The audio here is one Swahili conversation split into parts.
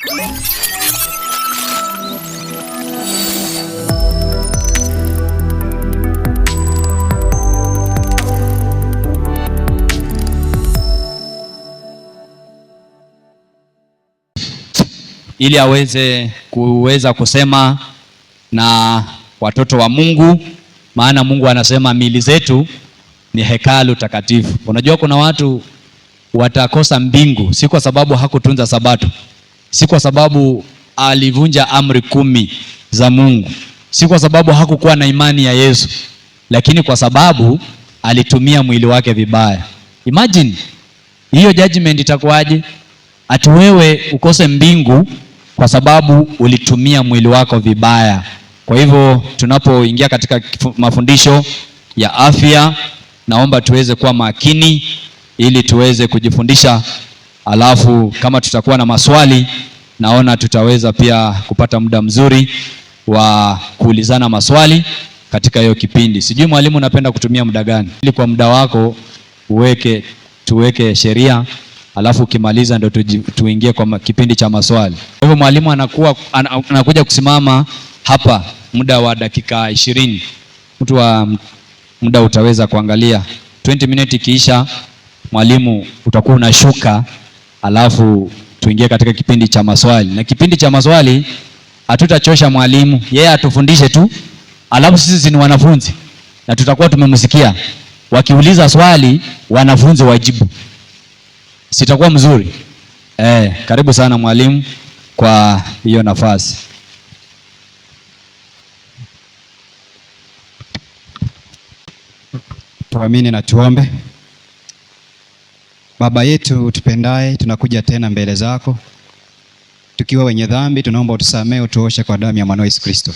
ili aweze kuweza kusema na watoto wa Mungu, maana Mungu anasema miili zetu ni hekalu takatifu. Unajua kuna watu watakosa mbingu si kwa sababu hakutunza sabato, si kwa sababu alivunja amri 10 za Mungu, si kwa sababu hakukuwa na imani ya Yesu, lakini kwa sababu alitumia mwili wake vibaya. Imagine hiyo judgment itakuwaje? Ati wewe ukose mbingu kwa sababu ulitumia mwili wako vibaya. Kwa hivyo tunapoingia katika mafundisho ya afya, naomba tuweze kuwa makini ili tuweze kujifundisha. Alafu kama tutakuwa na maswali, naona tutaweza pia kupata muda mzuri wa kuulizana maswali katika hiyo kipindi. Sijui mwalimu unapenda kutumia muda gani? Ili kwa muda wako tuweke sheria, alafu ukimaliza ndo tuingie kwa kipindi cha maswali. Kwa hivyo mwalimu anakuja kusimama hapa muda wa dakika 20. Mtu wa muda utaweza kuangalia 20 minutes ikiisha, mwalimu utakuwa unashuka, alafu tuingie katika kipindi cha maswali. Na kipindi cha maswali hatutachosha mwalimu, yeye atufundishe tu, alafu sisi ni wanafunzi na tutakuwa tumemsikia. Wakiuliza swali wanafunzi wajibu. Sitakuwa mzuri? Karibu sana mwalimu kwa hiyo nafasi. Tuamini na tuombe. Baba yetu utupendaye, tunakuja tena mbele zako tukiwa wenye dhambi. Tunaomba utusamee, utuoshe kwa damu ya mwana Yesu Kristo.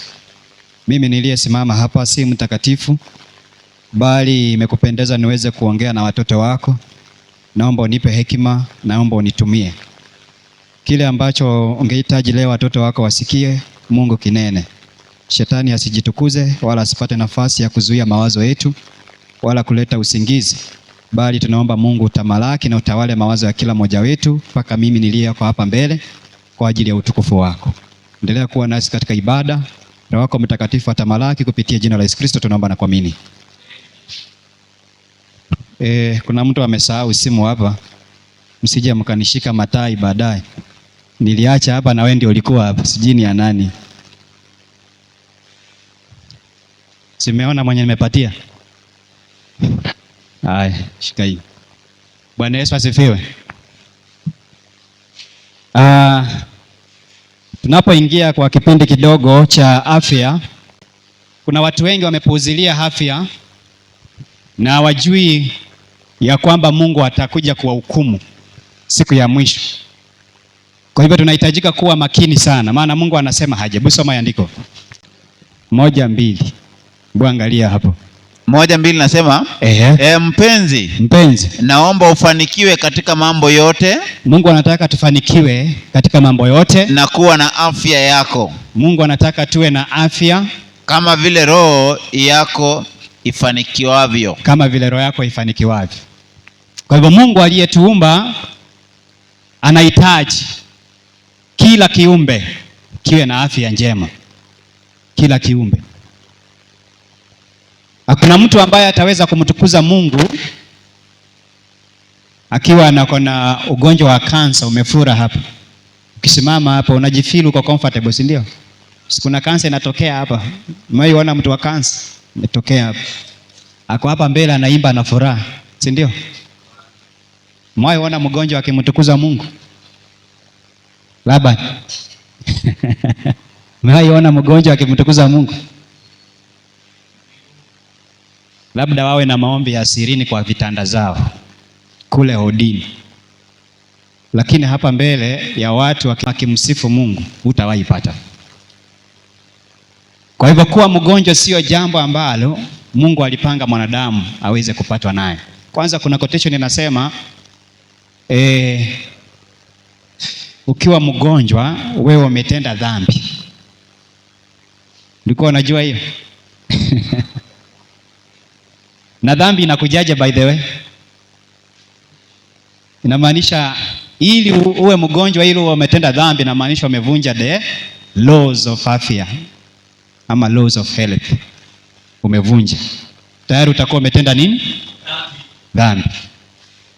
Mimi niliyesimama hapa si mtakatifu, bali imekupendeza niweze kuongea na watoto wako. Naomba unipe hekima, naomba unitumie kile ambacho ungehitaji leo watoto wako wasikie. Mungu kinene, shetani asijitukuze wala asipate nafasi ya kuzuia mawazo yetu wala kuleta usingizi, bali tunaomba Mungu utamalaki na utawale mawazo ya kila mmoja wetu mpaka mimi niliyeko hapa mbele kwa ajili ya utukufu wako. Endelea kuwa nasi katika ibada. Roho wako Mtakatifu atamalaki kupitia jina la Yesu Kristo tunaomba na kuamini. Kuna mtu amesahau simu hapa, msije mkanishika matai baadaye. Niliacha hapa na wewe ndio ulikuwa hapa, sijini ya nani. Simeona mwenye nimepatia. Haya, shika hii. Bwana Yesu asifiwe. Tunapoingia kwa kipindi kidogo cha afya, kuna watu wengi wamepuuzilia afya na wajui ya kwamba Mungu atakuja kuwahukumu siku ya mwisho. Kwa hivyo tunahitajika kuwa makini sana, maana Mungu anasema haje. Hebu soma andiko 1:2. Hebu angalia hapo 1:2 nasema mpenzi, naomba ufanikiwe katika mambo yote. Mungu anataka tufanikiwe katika mambo yote na kuwa na afya yako. Mungu anataka tuwe na afya kama vile roho yako ifanikiwavyo. Kama vile roho yako ifanikiwavyo. Kwa hivyo Mungu aliyetuumba anahitaji kila kiumbe kiwe na afya njema. Kila kiumbe. Hakuna mtu ambaye ataweza kumtukuza Mungu akiwa na ugonjwa wa kansa. Umefura hapa, ukisimama hapa unajifeel uko comfortable, si ndio? Kuna kansa inatokea hapa. Umeiona mtu wa kansa imetokea hapa, ako hapa mbele anaimba na furaha, si ndio? Umeiona mgonjwa akimtukuza Mungu? Labda umeiona mgonjwa akimtukuza Mungu? Labda wawe na maombi ya sirini kwa vitanda zao kule hodini, lakini hapa mbele ya watu wakimsifu Mungu hutawahi pata. Kwa hivyo kuwa mgonjwa sio jambo ambalo Mungu alipanga mwanadamu aweze kupatwa naye. Kwanza kuna quotation inasema ukiwa mgonjwa wewe umetenda dhambi. Ulikuwa unajua hiyo? Na dhambi inakujaje by the way? Inamaanisha Ili uwe mgonjwa, ili uwe umetenda dhambi, na maanisha umevunja the laws of afya ama laws of health. Umevunja tayari, utakuwa umetenda nini? Dhambi.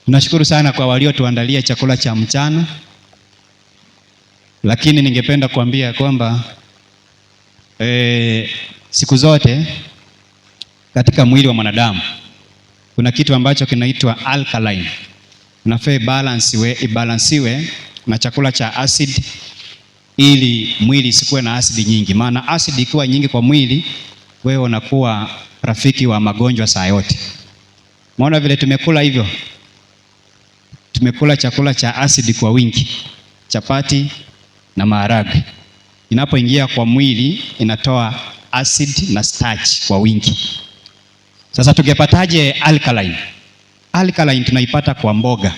Tunashukuru sana kwa waliotuandalia chakula cha mchana, lakini ningependa kuambia kwamba siku zote katika mwili wa mwanadamu kuna kitu ambacho kinaitwa alkaline. Unafaa ibalansiwe na chakula cha acid ili mwili isikuwe na asidi nyingi, maana asidi ikiwa nyingi kwa mwili, wewe unakuwa rafiki wa magonjwa saa yote. Maona vile tumekula hivyo, tumekula chakula cha asidi kwa wingi, chapati na maharagwe. Inapoingia kwa mwili inatoa acid na starch kwa wingi. Sasa tungepataje alkaline? Alkaline tunaipata kwa mboga.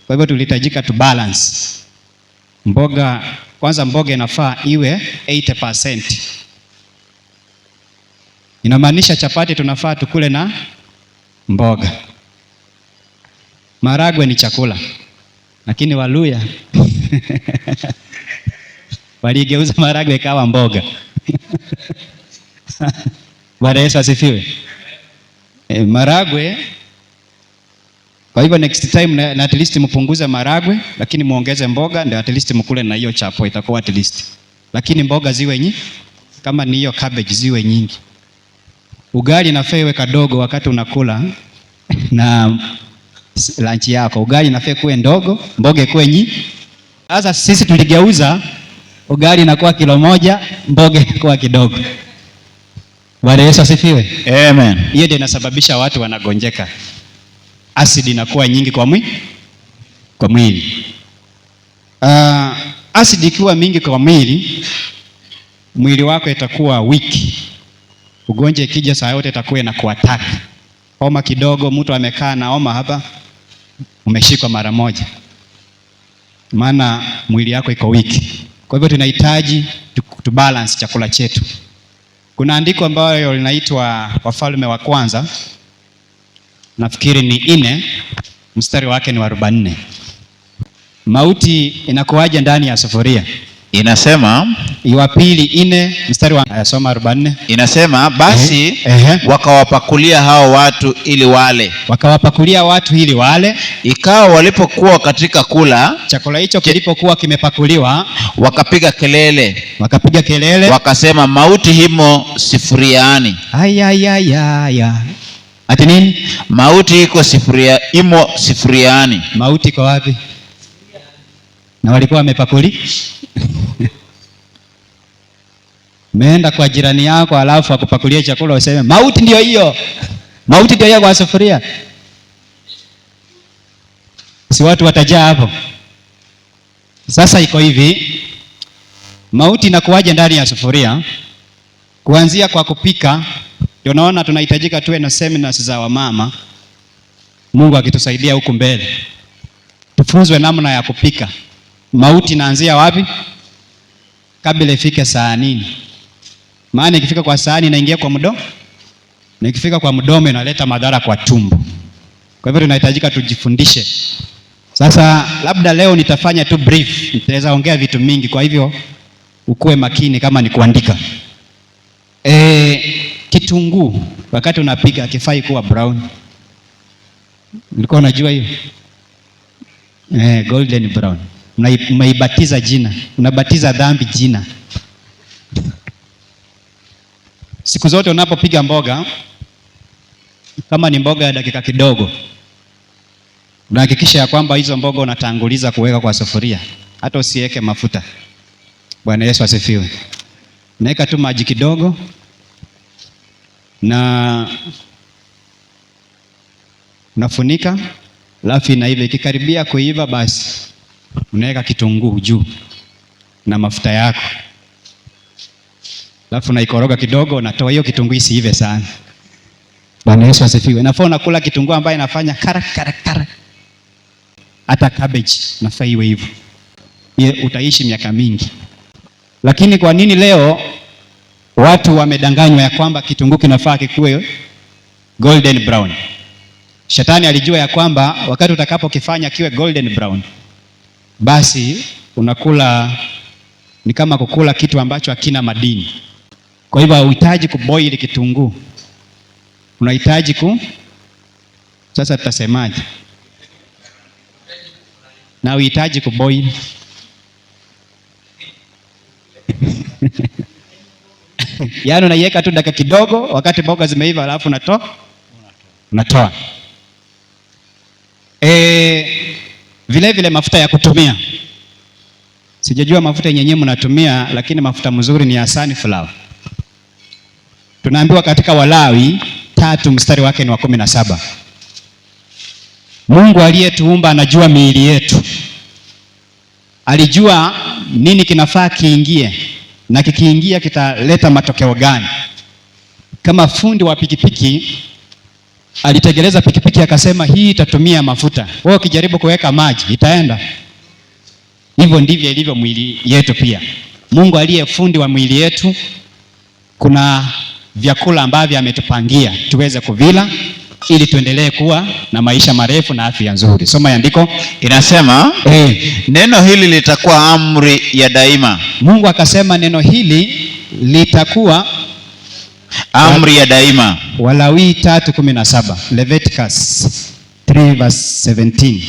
Kwa hivyo tulihitajika tu balance mboga. Kwanza mboga inafaa iwe 80%. Inamaanisha chapati tunafaa tukule na mboga. Maharagwe ni chakula, lakini Waluya waligeuza maharagwe ikawa mboga. Bwana Yesu asifiwe. Maharagwe, kwa hivyo next time na at least mpunguze maharagwe, lakini muongeze mboga, ndio at least mkule na hiyo chapo, itakuwa at least. Lakini mboga ziwe nyingi, kama ni hiyo cabbage ziwe nyingi. Ugali nafaa iwe kadogo wakati unakula na lunch yako. Ugali nafaa kuwe ndogo, mboga kuwe nyingi. Sasa sisi tuligeuza ugali inakuwa kilo moja, mboga inakuwa kidogo. Bwana Yesu asifiwe. Amen. Hiyo ndio inasababisha watu wanagonjeka. Asidi inakuwa nyingi kwa mwili. Asidi ikiwa mingi kwa mwili wako itakuwa weak. Ugonjwa ikija saa yote itakuwa inakuattack. Homa kidogo, mtu amekaa na homa hapa, umeshikwa mara moja, maana mwili yako iko weak. Kwa hivyo tunahitaji tu balance chakula chetu. Kuna andiko ambalo linaitwa Wafalme wa Kwanza, nafikiri ni 4, mstari wake ni wa 44. Mauti inakuwaje ndani ya sufuria? Inasema wa pili 4 mstari wa soma 44. Inasema basi wakawapakulia hao watu ili wale. Wakawapakulia watu ili wale. Ikawa walipokuwa katika kula, chakula hicho kilipokuwa kimepakuliwa, wakapiga kelele. Wakasema mauti himo sifuriani. Ati nini? Mauti imo sifuriani. Mauti iko wapi? Na walikuwa wamepakuli. Meenda kwa jirani yako alafu akupakulie chakula useme mauti ndio hiyo. Mauti ndio hiyo kwa sufuria. Si watu watajaa hapo. Sasa iko hivi, mauti inakuwaje ndani ya sufuria? Kuanzia kwa kupika, ndio naona tunahitajika tuwe na seminars za wamama. Mungu akitusaidia huku mbele, tufunzwe namna ya kupika. Mauti inaanzia wapi? Kabla ifike sahanini. Maana ikifika kwa sahani inaingia kwa mdomo, na ikifika kwa mdomo inaleta madhara kwa tumbo. Kwa hivyo tunahitajika tujifundishe. Sasa labda leo nitafanya tu brief, nitaweza ongea vitu mingi, kwa hivyo ukuwe makini kama ni kuandika. Kitunguu wakati unapika kifai kuwa brown. Ulikuwa unajua hiyo? Golden brown. Unaibatiza jina, unabatiza dhambi jina. Siku zote unapopiga mboga, kama ni mboga ya dakika kidogo, unahakikisha ya kwamba hizo mboga unatanguliza kuweka kwa sufuria, hata usiweke mafuta. Bwana Yesu asifiwe. Naweka tu maji kidogo na unafunika, alafu inaiva. Ikikaribia kuiva, basi unaweka kitunguu juu na mafuta yako, alafu unaikoroga kidogo, unatoa hiyo kitunguu isiive sana. Bwana Yesu asifiwe. Nafaa unakula kitunguu ambaye inafanya kara kara kara. Hata cabbage nafaa iwe hivyo. Utaishi miaka mingi. Lakini kwa nini leo watu wamedanganywa ya kwamba kitunguu kinafaa kikuwe golden brown? Shetani alijua ya kwamba wakati utakapokifanya kiwe golden brown, basi unakula ni kama kukula kitu ambacho hakina madini. Kwa hivyo hauhitaji kuboil kitunguu, unahitaji sasa tutasemaje? Na uhitaji kuboil yaani unaiweka tu dakika kidogo, wakati mboga zimeiva, alafu unatoa. Vile vile mafuta ya kutumia, sijajua mafuta yenyewe mnatumia, lakini mafuta mzuri ni ya sunflower. Tunaambiwa katika Walawi 3 mstari wake ni wa 17, Mungu aliyetuumba anajua miili yetu, alijua nini kinafaa kiingie na kikiingia kitaleta matokeo gani. Kama fundi wa pikipiki alitegeleza pikipiki akasema hii itatumia mafuta, wewe ukijaribu kuweka maji itaenda. Hivyo ndivyo ilivyo mwili yetu pia. Mungu aliye fundi wa mwili yetu, kuna vyakula ambavyo ametupangia tuweze kuvila ili tuendelee kuwa na maisha marefu na afya nzuri. Soma andiko. Inasema neno hili litakuwa amri ya daima. Mungu akasema neno hili litakuwa amri ya daima. Walawi 3:17, Leviticus 3:17.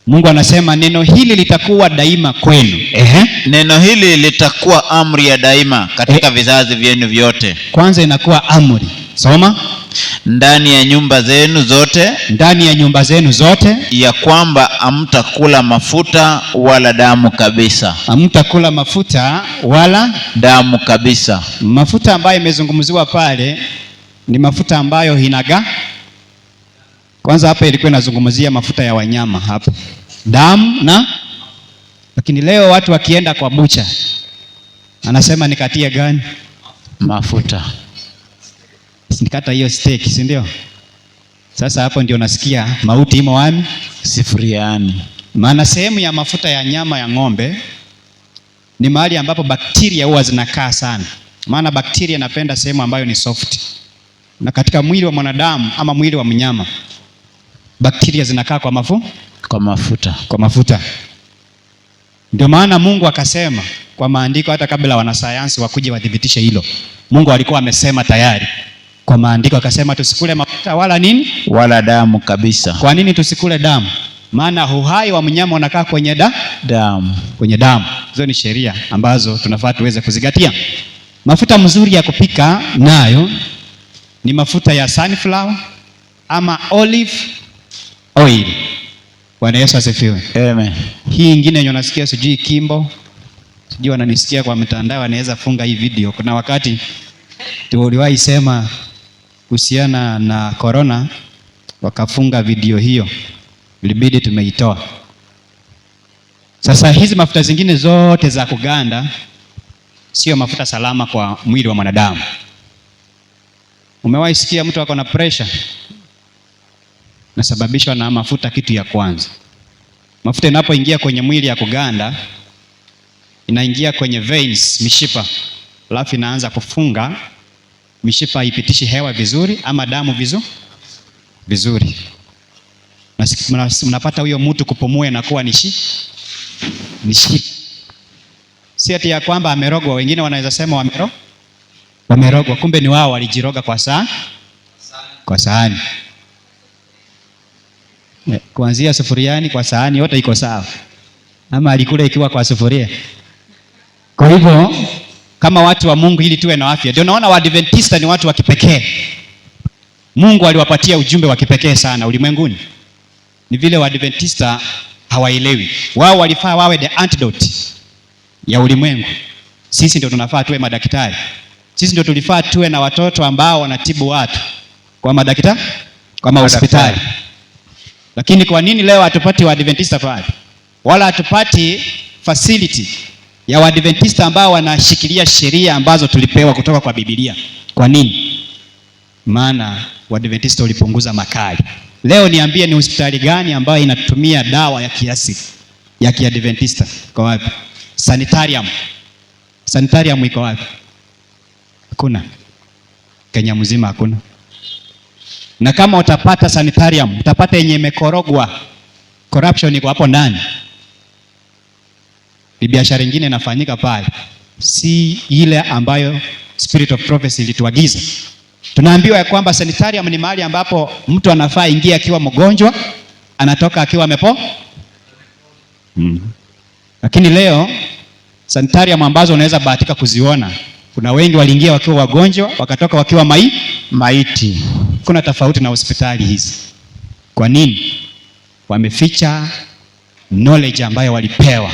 Mungu anasema neno hili litakuwa daima kwenu. Neno hili litakuwa amri ya daima katika vizazi vyenu vyote. Kwanza inakuwa amri. Soma. Ndani ya nyumba zenu zote. Ndani ya nyumba zenu zote. Ya kwamba hamtakula mafuta wala damu kabisa. Hamtakula mafuta wala damu kabisa. Mafuta ambayo imezungumziwa pale ni mafuta ambayo kwanza hapa ilikuwa inazungumzia mafuta ya wanyama hapa, damu lakini leo watu wakienda kwa bucha anasema nikatie gani? Mafuta. Nikata hiyo steak, si ndio? Sasa hapo ndio nasikia mauti imo wapi? Sifuriani. Maana sehemu ya mafuta ya nyama ya ng'ombe ni mahali ambapo bakteria huwa zinakaa sana. Maana bakteria inapenda sehemu ambayo ni soft. Na katika mwili wa mwanadamu ama mwili wa mnyama, bakteria zinakaa kwa mafuta. Ndio maana Mungu akasema kwa maandiko, hata kabla wanasayansi wakuje wadhibitishe hilo, Mungu alikuwa amesema tayari kwa maandiko, akasema tusikule mafuta wala nini? Wala damu kabisa. Kwa nini tusikule damu? Maana uhai wa mnyama unakaa kwenye damu. Kwenye damu. Hizo ni sheria ambazo tunafaa tuweze kuzingatia. Mafuta mzuri ya kupika nayo ni mafuta ya sunflower ama olive oil. Bwana Yesu asifiwe. Amen. Hii nyingine yenye unasikia sijui Kimbo, sijui wananisikia kwa mtandao, anaweza funga hii video. Kuna wakati tuliwahi sema kuhusiana na corona, wakafunga video hiyo, ilibidi tumeitoa. Sasa hizi mafuta zingine zote za kuganda sio mafuta salama kwa mwili wa mwanadamu. Umewahi sikia mtu ako na pressure? Nasababishwa na mafuta. Kitu ya kwanza, mafuta inapoingia kwenye mwili ya kuganda, inaingia kwenye veins, mishipa, alafu inaanza kufunga mishipa, haipitishi hewa vizuri ama damu vizuri. Unapata huyo mtu kupumua inakuwa ni shida. Si ati ya kwamba amerogwa. Wengine wanaweza sema wamerogwa, kumbe ni wao walijiroga kwa sahani. Kuanzia sufuriani kwa sahani yote iko sawa, ama alikula ikiwa kwa sufuria. Kwa hivyo kama watu wa Mungu, ili tuwe na afya, ndio naona Waadventista ni watu wa kipekee. Mungu aliwapatia ujumbe wa kipekee sana ulimwenguni. Ni vile Waadventista hawaelewi. Wao walifaa wawe the antidote ya ulimwengu. Sisi ndio tunafaa tuwe madaktari. Sisi ndio tulifaa tuwe na watoto ambao wanatibu watu kwa madaktari, kwa hospitali. Lakini kwa nini leo hatupati Waadventista pale? Wala hatupati facility ya Waadventista ambao wanashikilia sheria ambazo tulipewa kutoka kwa Biblia. Kwa nini? Maana Waadventista ulipunguza makali. Leo niambie, ni hospitali gani ambayo inatumia dawa ya kiasili ya Kiadventista? Kwa wapi? Sanitarium iko wapi? Hakuna. Kenya mzima hakuna. Na kama utapata sanitarium, utapata yenye imekorogwa. Corruption iko hapo ndani. Ni biashara nyingine inafanyika pale, si ile ambayo spirit of prophecy ilituagiza. Tunaambiwa ya kwamba sanitarium ni mahali ambapo mtu anafaa ingia akiwa mgonjwa, anatoka akiwa Lakini leo sanitarium ambazo unaweza bahatika kuziona, kuna wengi waliingia wakiwa wagonjwa, wakatoka wakiwa maiti. Kuna tofauti na hospitali hizi. Kwa nini? Wameficha knowledge ambayo walipewa.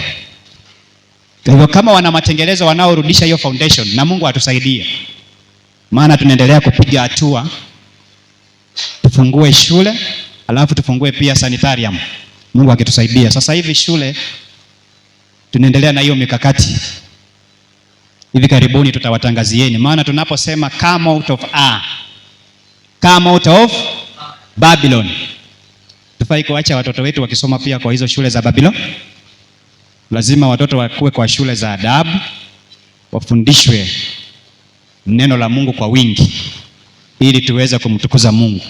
Kwa hivyo kama wana matengenezo wanaorudisha hiyo foundation, na Mungu atusaidie, maana tunaendelea kupiga hatua, tufungue shule, alafu tufungue pia sanitarium, Mungu akitusaidia. Sasa hivi shule tunaendelea na hiyo mikakati. Hivi karibuni tutawatangazieni, maana tunaposema come out of come out of Babylon, tufai kuacha watoto wetu wakisoma pia kwa hizo shule za Babylon. Lazima watoto wakuwe kwa shule za adabu, wafundishwe neno la Mungu kwa wingi, ili tuweze kumtukuza Mungu.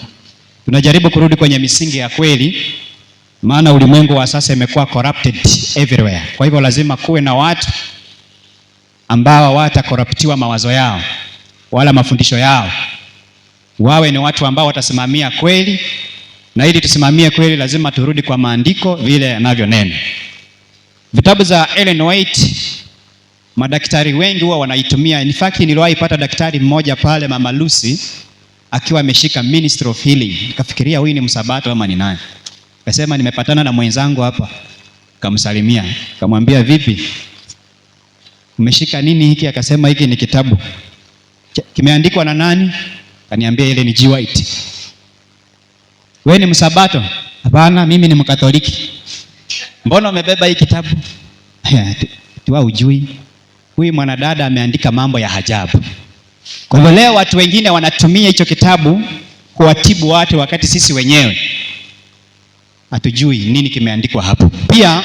Tunajaribu kurudi kwenye misingi ya kweli, maana ulimwengu wa sasa imekuwa corrupted everywhere. Kwa hivyo lazima kuwe na watu ambao hawatakorruptiwa mawazo yao wala mafundisho yao. Wawe ni watu ambao watasimamia kweli, na ili tusimamie kweli lazima turudi kwa maandiko vile yanavyonena. Vitabu za Ellen White madaktari wengi huwa wanaitumia. In fact niliwahi pata daktari mmoja pale, Mama Lucy, akiwa ameshika Ministry of Healing. Nikafikiria huyu ni msabato ama ni nani? Akasema nimepatana na mwenzangu hapa. Kamsalimia, kamwambia vipi? Umeshika nini hiki? Akasema hiki ni kitabu. Kimeandikwa na nani? Kaniambia ile ni G. White. Wewe ni msabato? Hapana, mimi ni Mkatoliki. Mbona umebeba hii kitabu? Tuwa ujui. Huyu mwanadada ameandika mambo ya ajabu. Kwa hivyo leo watu wengine wanatumia hicho kitabu kuwatibu watu, wakati sisi wenyewe hatujui nini kimeandikwa hapo. Pia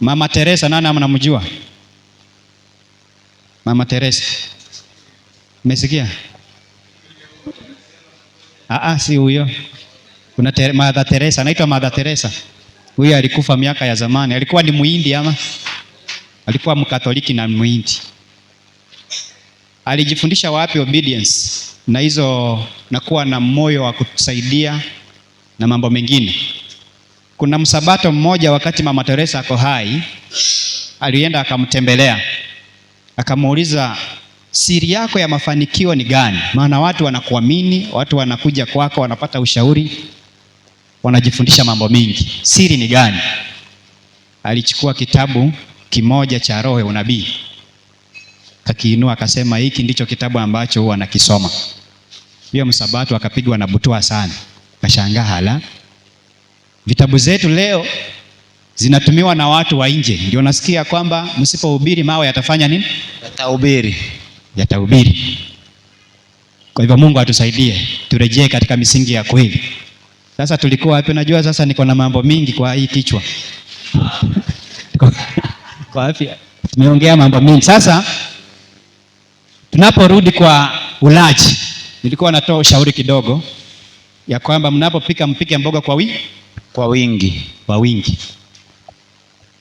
Mama Teresa, nani mnamjua? Mama Teresa, umesikia? Si huyo. Kuna Mother Teresa, anaitwa Mother Teresa. Huyu alikufa miaka ya zamani. Alikuwa ni Muhindi ama? Alikuwa Mkatoliki na Muhindi. Alijifundisha wapi obedience na hizo, na kuwa na moyo wa kutusaidia na mambo mengine. Kuna msabato mmoja wakati Mama Teresa ako hai, alienda akamtembelea, akamuuliza, siri yako ya mafanikio ni gani? Maana watu wanakuamini, watu wanakuja kwako, wanapata ushauri, wanajifundisha mambo mengi. Siri ni gani? Alichukua kitabu kimoja cha roho ya unabii, kakiinua, akasema hiki ndicho kitabu ambacho huwa nakisoma. Hiyo msabato akapigwa na butwa sana. Kashangaa, hala, vitabu zetu leo zinatumiwa na watu wa nje. Ndio nasikia kwamba msipohubiri mawe yatafanya nini? Yatahubiri. Kwa hivyo Mungu atusaidie turejee katika misingi ya kweli. Sasa tulikuwa wapi? Najua sasa niko na mambo mingi kwa hii kichwa. Kwa afya tumeongea mambo mingi. Sasa tunaporudi kwa ulaji, nilikuwa natoa ushauri kidogo ya kwamba mnapopika mpike mboga kwa wingi.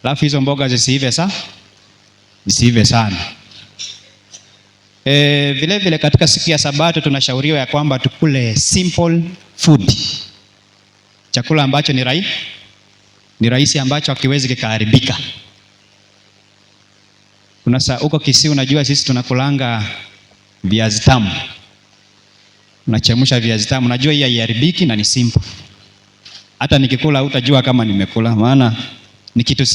Alafu hizo mboga zisiive sana. Vile vile katika siku ya Sabato tunashauriwa ya kwamba tukule simple food. Chakula ambacho ni rahisi, ambacho hakiwezi kikaharibika. Huko Kisii unajua sisi tunakulanga viazi tamu. Unachemsha viazi tamu. Unajua hii haiharibiki na ni simple. Hata nikikula hutajua kama nimekula, maana ni kitu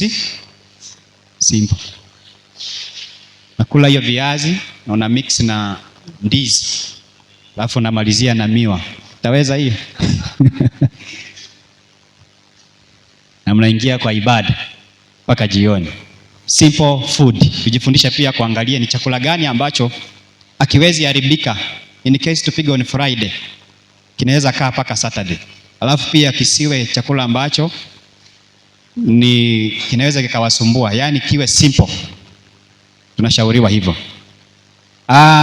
simple. Nakula hiyo viazi na una mix na ndizi, alafu namalizia na miwa. Utaweza hiyo? Na mnaingia kwa ibada mpaka jioni. Simple food. Tujifundisha pia kuangalia ni chakula gani ambacho akiwezi haribika. In case tupige on Friday, kinaweza kaa mpaka Saturday. Alafu pia kisiwe chakula ambacho kinaweza kikawasumbua, yani kiwe simple. Tunashauriwa hivyo.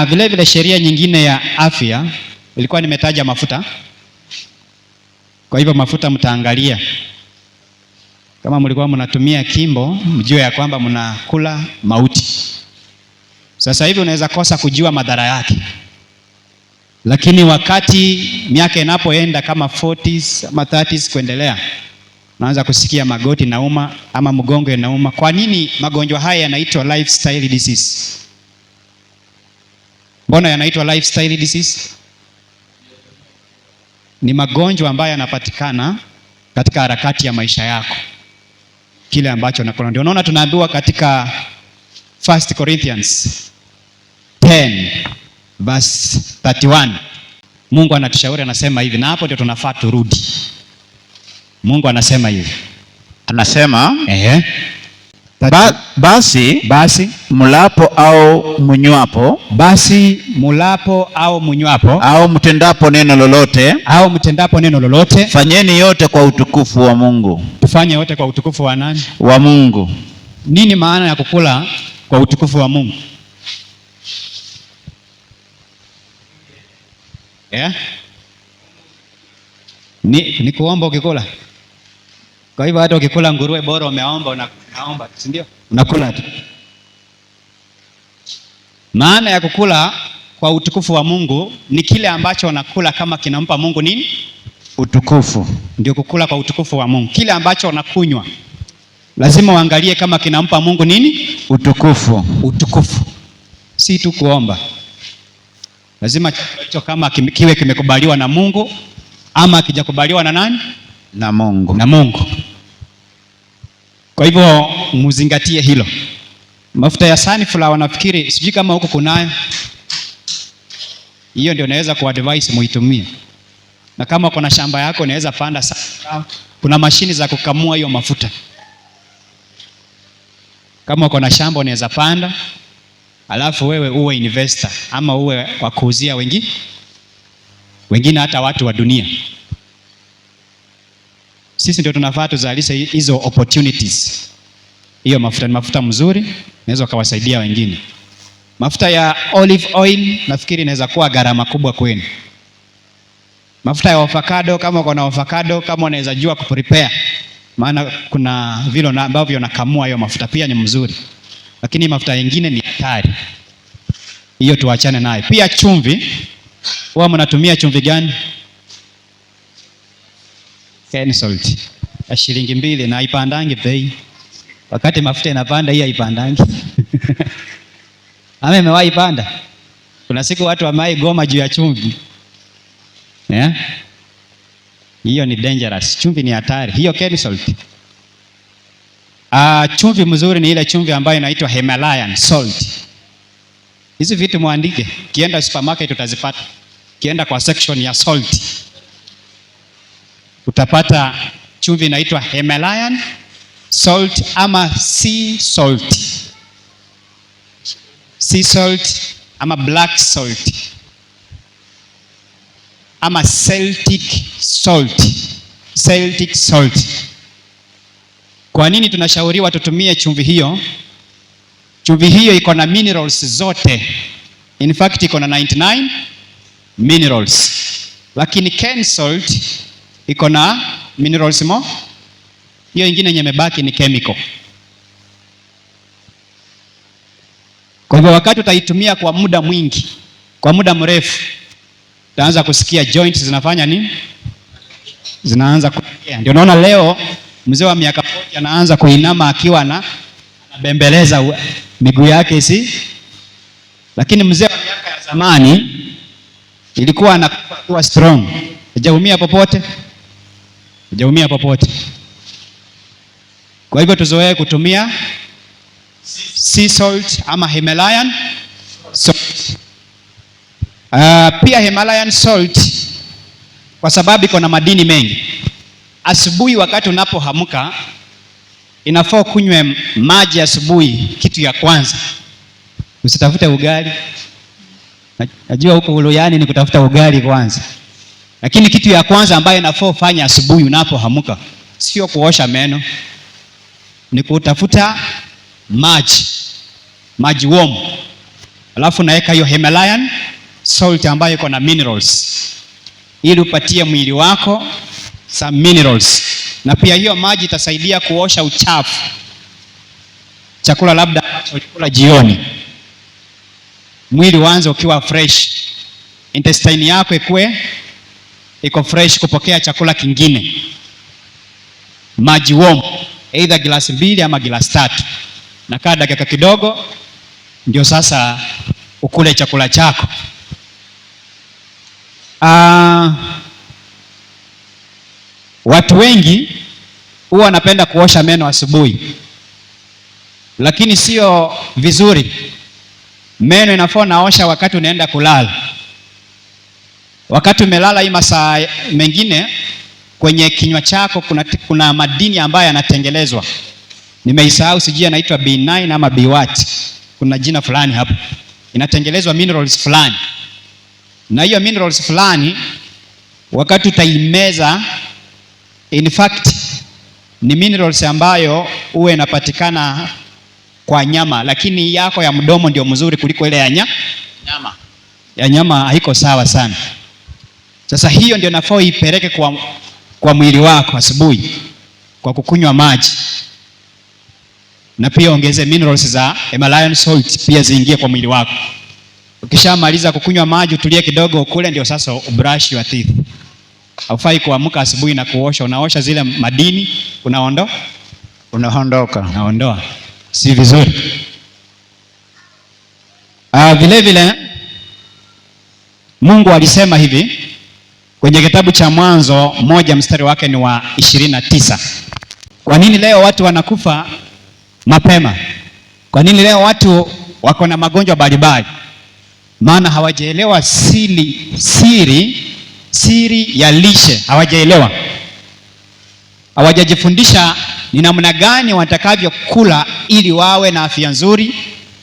Vile vile sheria nyingine ya afya, ilikuwa nimetaja mafuta. Kwa hivyo mafuta mtaangalia Kama mlikuwa mnatumia kimbo, mjue ya kwamba mnakula mauti. Sasa hivi unaweza kosa kujua madhara yake, lakini wakati miaka inapoenda kama 40s ama 30s kuendelea, unaanza kusikia magoti nauma ama mgongo inauma. Kwa nini magonjwa haya yanaitwa lifestyle disease? Mbona yanaitwa lifestyle disease? Ni magonjwa ambayo yanapatikana katika harakati ya maisha yako, kile ambacho nakula. Ndio unaona tunaambiwa katika 1 Corinthians 10 verse 31, Mungu anatushauri, anasema hivi, na hapo ndio tunafaa turudi. Mungu anasema hivi, anasema basi mulapo au munywapo, au mtendapo neno lolote, fanyeni yote kwa utukufu wa Mungu. Tufanye yote kwa utukufu wa nani? Wa Mungu. Nini maana ya kukula kwa utukufu wa Mungu? Ni kuomba ukikula. Kwa hivyo hata ukikula nguruwe bora umeomba, unaomba, si ndio? Unakula tu. Maana ya kukula kwa utukufu wa Mungu ni kile ambacho unakula kama kinampa Mungu nini? Utukufu. Ndio kukula kwa utukufu wa Mungu. Kile ambacho unakunywa lazima uangalie kama kinampa Mungu nini? Utukufu. Si tu kuomba. Lazima hicho kama kiwe kimekubaliwa na Mungu ama kijakubaliwa na nani? Na Mungu. Kwa hivyo muzingatie hilo. Mafuta ya sunflower nafikiri, sijui kama huko kunayo. Hiyo ndio naweza kuadvise muitumie. Na kama kuna shamba yako unaweza panda sunflower. Kuna mashini za kukamua hiyo mafuta. Kama uko na shamba unaweza panda, alafu wewe uwe investor ama uwe wa kuuzia wengine hata watu wa dunia. Sisi ndio tunafaa tuzalishe hizo opportunities. Hiyo mafuta ni mafuta mzuri, naweza kuwasaidia wengine. Mafuta ya olive oil nafikiri inaweza kuwa gharama kubwa kwenu. Mafuta ya avocado, kama uko na avocado, kama unaweza jua kuprepare, maana kuna vile ambavyo nakamua hiyo mafuta pia ni mzuri. Lakini mafuta mengine ni hatari. Hiyo tuachane nayo. Pia chumvi, huwa mnatumia chumvi gani? Cane salt ya shilingi 2 na haipandangi bei. Wakati mafuta inapanda hii haipandangi. Ame mewahi panda. Kuna siku watu wamai goma juu ya chumvi. Hiyo ni dangerous. Chumvi ni hatari. Hiyo cane salt. Chumvi mzuri ni ile chumvi ambayo inaitwa Himalayan salt. Hizi vitu muandike. Kienda supermarket utazipata. Kienda kwa section ya salt utapata chumvi inaitwa Himalayan salt ama sea salt. Sea salt ama black salt ama Celtic salt. Kwa nini tunashauriwa tutumie chumvi hiyo? Chumvi hiyo iko na minerals zote. In fact iko na 99 minerals. Lakini cane salt iko na minerals mo. Hiyo ingine yenye imebaki ni chemical. Kwa hivyo wakati utaitumia kwa muda mwingi, kwa muda mrefu, utaanza kusikia joints zinafanya nini? Zinaanza kulegea. Ndio naona leo mzee wa miaka 1 anaanza kuinama akiwa anabembeleza miguu yake Lakini mzee wa miaka ya zamani ilikuwa anakuwa strong. Hajaumia popote. Kwa hivyo tuzoee kutumia sea salt ama Himalayan salt. Pia Himalayan salt kwa sababu iko na madini mengi. Asubuhi wakati unapoamka inafaa kunywe maji asubuhi kitu ya kwanza. Usitafute ugali. Najua huko Uluyani ni kutafuta ugali kwanza. Lakini kitu ya kwanza ambayo inafaa ufanye asubuhi unapoamka sio kuosha meno. Ni kutafuta maji warm. Alafu naweka hiyo Himalayan salt ambayo iko na minerals. Ili upatie mwili wako some minerals. na pia hiyo maji itasaidia kuosha uchafu. Chakula labda ulikula jioni, mwili uanze ukiwa fresh, intestine yako iko fresh kupokea chakula kingine. Maji warm, either glasi 2 ama glasi 3, na kaa dakika kidogo, ndio sasa ukule chakula chako. Watu wengi huwa wanapenda kuosha meno asubuhi, lakini sio vizuri. Meno inafaa naosha wakati unaenda kulala. Wakati umelala, hii masaa mengine kwenye kinywa chako kuna madini ambayo yanatengelezwa. Nimeisahau, sijui yanaitwa B9 ama B what. Kuna jina fulani hapo. Inatengelezwa minerals fulani. Na hiyo minerals fulani wakati utaimeza, in fact ni minerals ambayo huwa inapatikana kwa nyama, lakini yako ya mdomo ndio mzuri kuliko ile ya nyama. Ya nyama haiko sawa sana. Sasa hiyo ndio nafaa ipeleke kwa mwili wako asubuhi kwa kukunywa maji, na pia ongeze minerals za Himalayan salt pia ziingie kwa mwili wako. Ukishamaliza kukunywa maji, utulie kidogo, ukule, ndio sasa ubrush your teeth. Haufai kuamka asubuhi na kuosha, unaosha zile madini unaondoa. Si vizuri. Vile vile Mungu alisema hivi kwenye kitabu cha Mwanzo 1 mstari wake ni wa 29. Kwa nini leo watu wanakufa mapema? Kwa nini leo watu wako na magonjwa mbalimbali? Maana hawajaelewa siri ya lishe. Hawajajifundisha ni namna gani watakavyokula ili wawe na afya nzuri,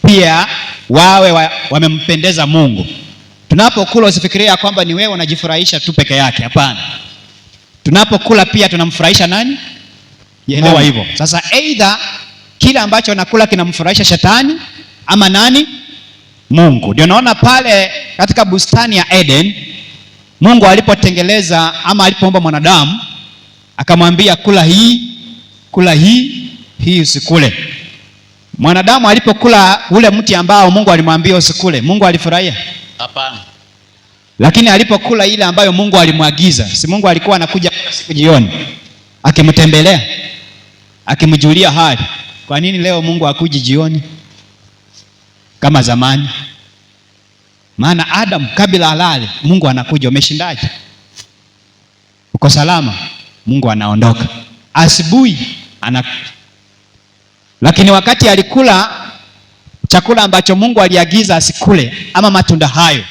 pia wawe wamempendeza Mungu. Tunapokula usifikiria kwamba ni wewe unajifurahisha tu peke yake, hapana. Tunapokula pia tunamfurahisha nani? Elewa hivyo. Sasa either kila ambacho nakula kinamfurahisha shetani ama nani? Mungu. Ndio naona pale katika bustani ya Eden, Mungu alipotengeleza ama alipoumba mwanadamu, akamwambia kula hii usikule. Mwanadamu alipokula ule mti ambao Mungu alimwambia usikule, Mungu alifurahia? Hapana. Lakini alipokula ile ambayo Mungu alimwagiza, si Mungu alikuwa anakuja siku jioni akimtembelea, akimjulia hali? Kwa nini leo Mungu hakuji jioni kama zamani? Maana Adam kabla alale, Mungu anakuja, umeshindaje? Uko salama? Mungu anaondoka. Asubuhi lakini wakati alikula chakula ambacho Mungu aliagiza asikule, ama matunda hayo,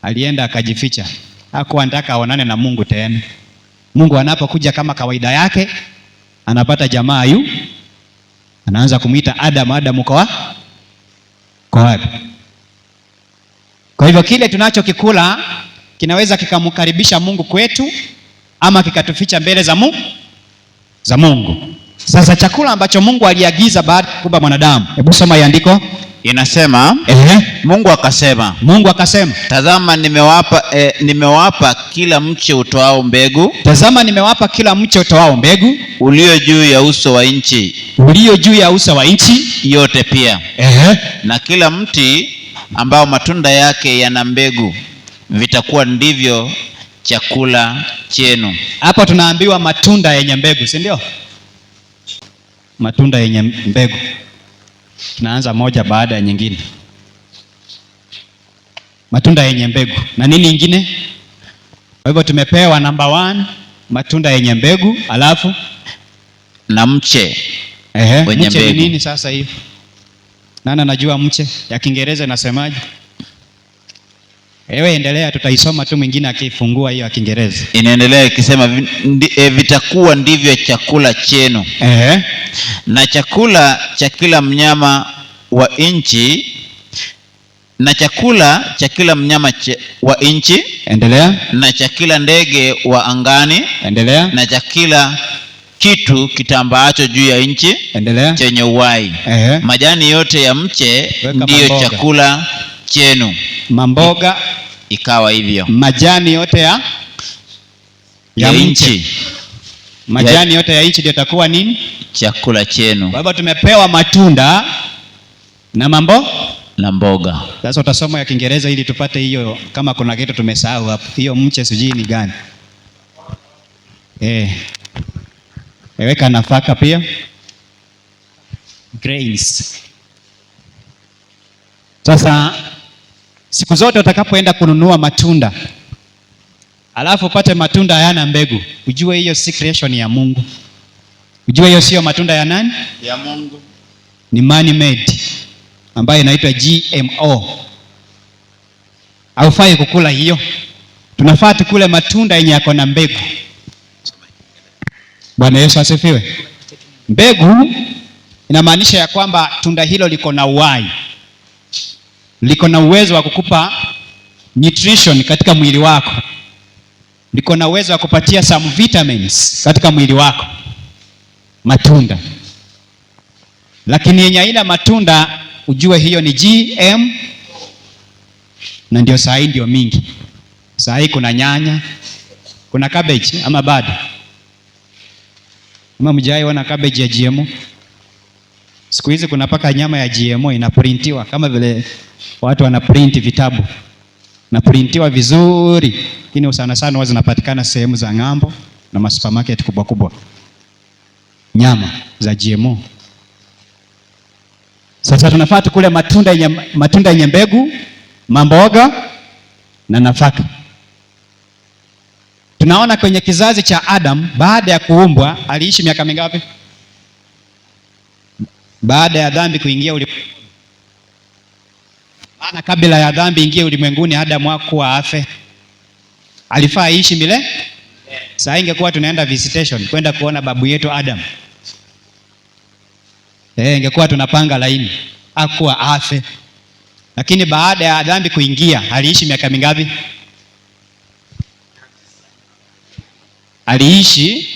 alienda akajificha. Hakuwa anataka aonane na Mungu tena. Mungu anapokuja kama kawaida yake, anapata jamaa anaanza kumuita Adam, uko wapi? Kwa hivyo kile tunachokikula kinaweza kikamkaribisha Mungu kwetu ama kikatuficha mbele za Mungu. Sasa chakula ambacho Mungu aliagiza baada ya kuumba mwanadamu, hebu soma andiko. Inasema Mungu akasema, tazama nimewapa kila mche utoao mbegu. Tazama nimewapa kila mche utoao mbegu, ulio juu ya uso wa nchi yote pia. Na kila mti ambao matunda yake yana mbegu, vitakuwa ndivyo chakula chenu. Hapo tunaambiwa matunda yenye mbegu, si ndio? Matunda yenye mbegu. Tunaanza moja baada ya nyingine. Matunda yenye mbegu. Na nini ingine? Kwa hivyo tumepewa number 1 matunda yenye mbegu, alafu na mche. Mche ni nini sasa hivi? Nani anajua mche ya Kiingereza inasemaje? Ewe endelea, tutaisoma tu, mwingine akifungua hiyo ya Kiingereza. Inaendelea ikisema vitakuwa ndivyo chakula chenu. Na chakula cha kila mnyama wa nchi, na chakula cha kila mnyama wa nchi. Endelea. Na cha kila ndege wa angani. Endelea. Na cha kila kitu kitambaacho juu ya nchi. Endelea. Chenye uhai. Majani yote ya mche ndiyo chakula chenu. Mamboga. Ikawa hivyo. Majani yote ya nchi. Majani yote ya nchi ndio itakuwa nini? Chakula chenu. Kwa hivyo tumepewa matunda na na mboga. Sasa utasoma ya Kiingereza ili tupate hiyo, kama kuna kitu tumesahau hapo. Hiyo mche sijui ni gani. Weka nafaka pia. Grains. Sasa siku zote utakapoenda kununua matunda, alafu upate matunda hayana mbegu, ujue hiyo si creation ya Mungu. Ujue hiyo sio matunda ya nani? Ya Mungu. Ni man made ambayo inaitwa GMO. Haufai kukula hiyo. Tunafaa tukule matunda yenye yako na mbegu. Bwana Yesu asifiwe. Mbegu inamaanisha ya kwamba tunda hilo liko na uhai, liko na uwezo wa kukupa nutrition katika mwili wako, liko na uwezo wa kupatia some vitamins katika mwili wako, matunda. Lakini yenye haina matunda, ujue hiyo ni GM, na ndio saa hii ndio mingi. Saa hii kuna nyanya, kuna cabbage ama bado? Ama mjai wana cabbage ya GMO? Siku hizi kuna paka nyama ya GMO inaprintiwa kama vile watu wana print vitabu. Na printiwa vizuri, lakini sana sana huwa zinapatikana sehemu za ng'ambo na masupermarket kubwa kubwa. Nyama za GMO. Sasa tunafaa tukule matunda yenye mbegu, mamboga na nafaka. Tunaona kwenye kizazi cha Adam, baada ya kuumbwa aliishi miaka mingapi? Baada ya dhambi kuingia ulimwenguni. Maana kabla ya dhambi ingie ulimwenguni, Adam hakuwa afe. Alifaa aishi milele. Sasa ingekuwa tunaenda visitation kwenda kuona babu yetu Adam. Ingekuwa tunapanga laini, hakuwa afe. Lakini baada ya dhambi kuingia, aliishi miaka mingapi? Aliishi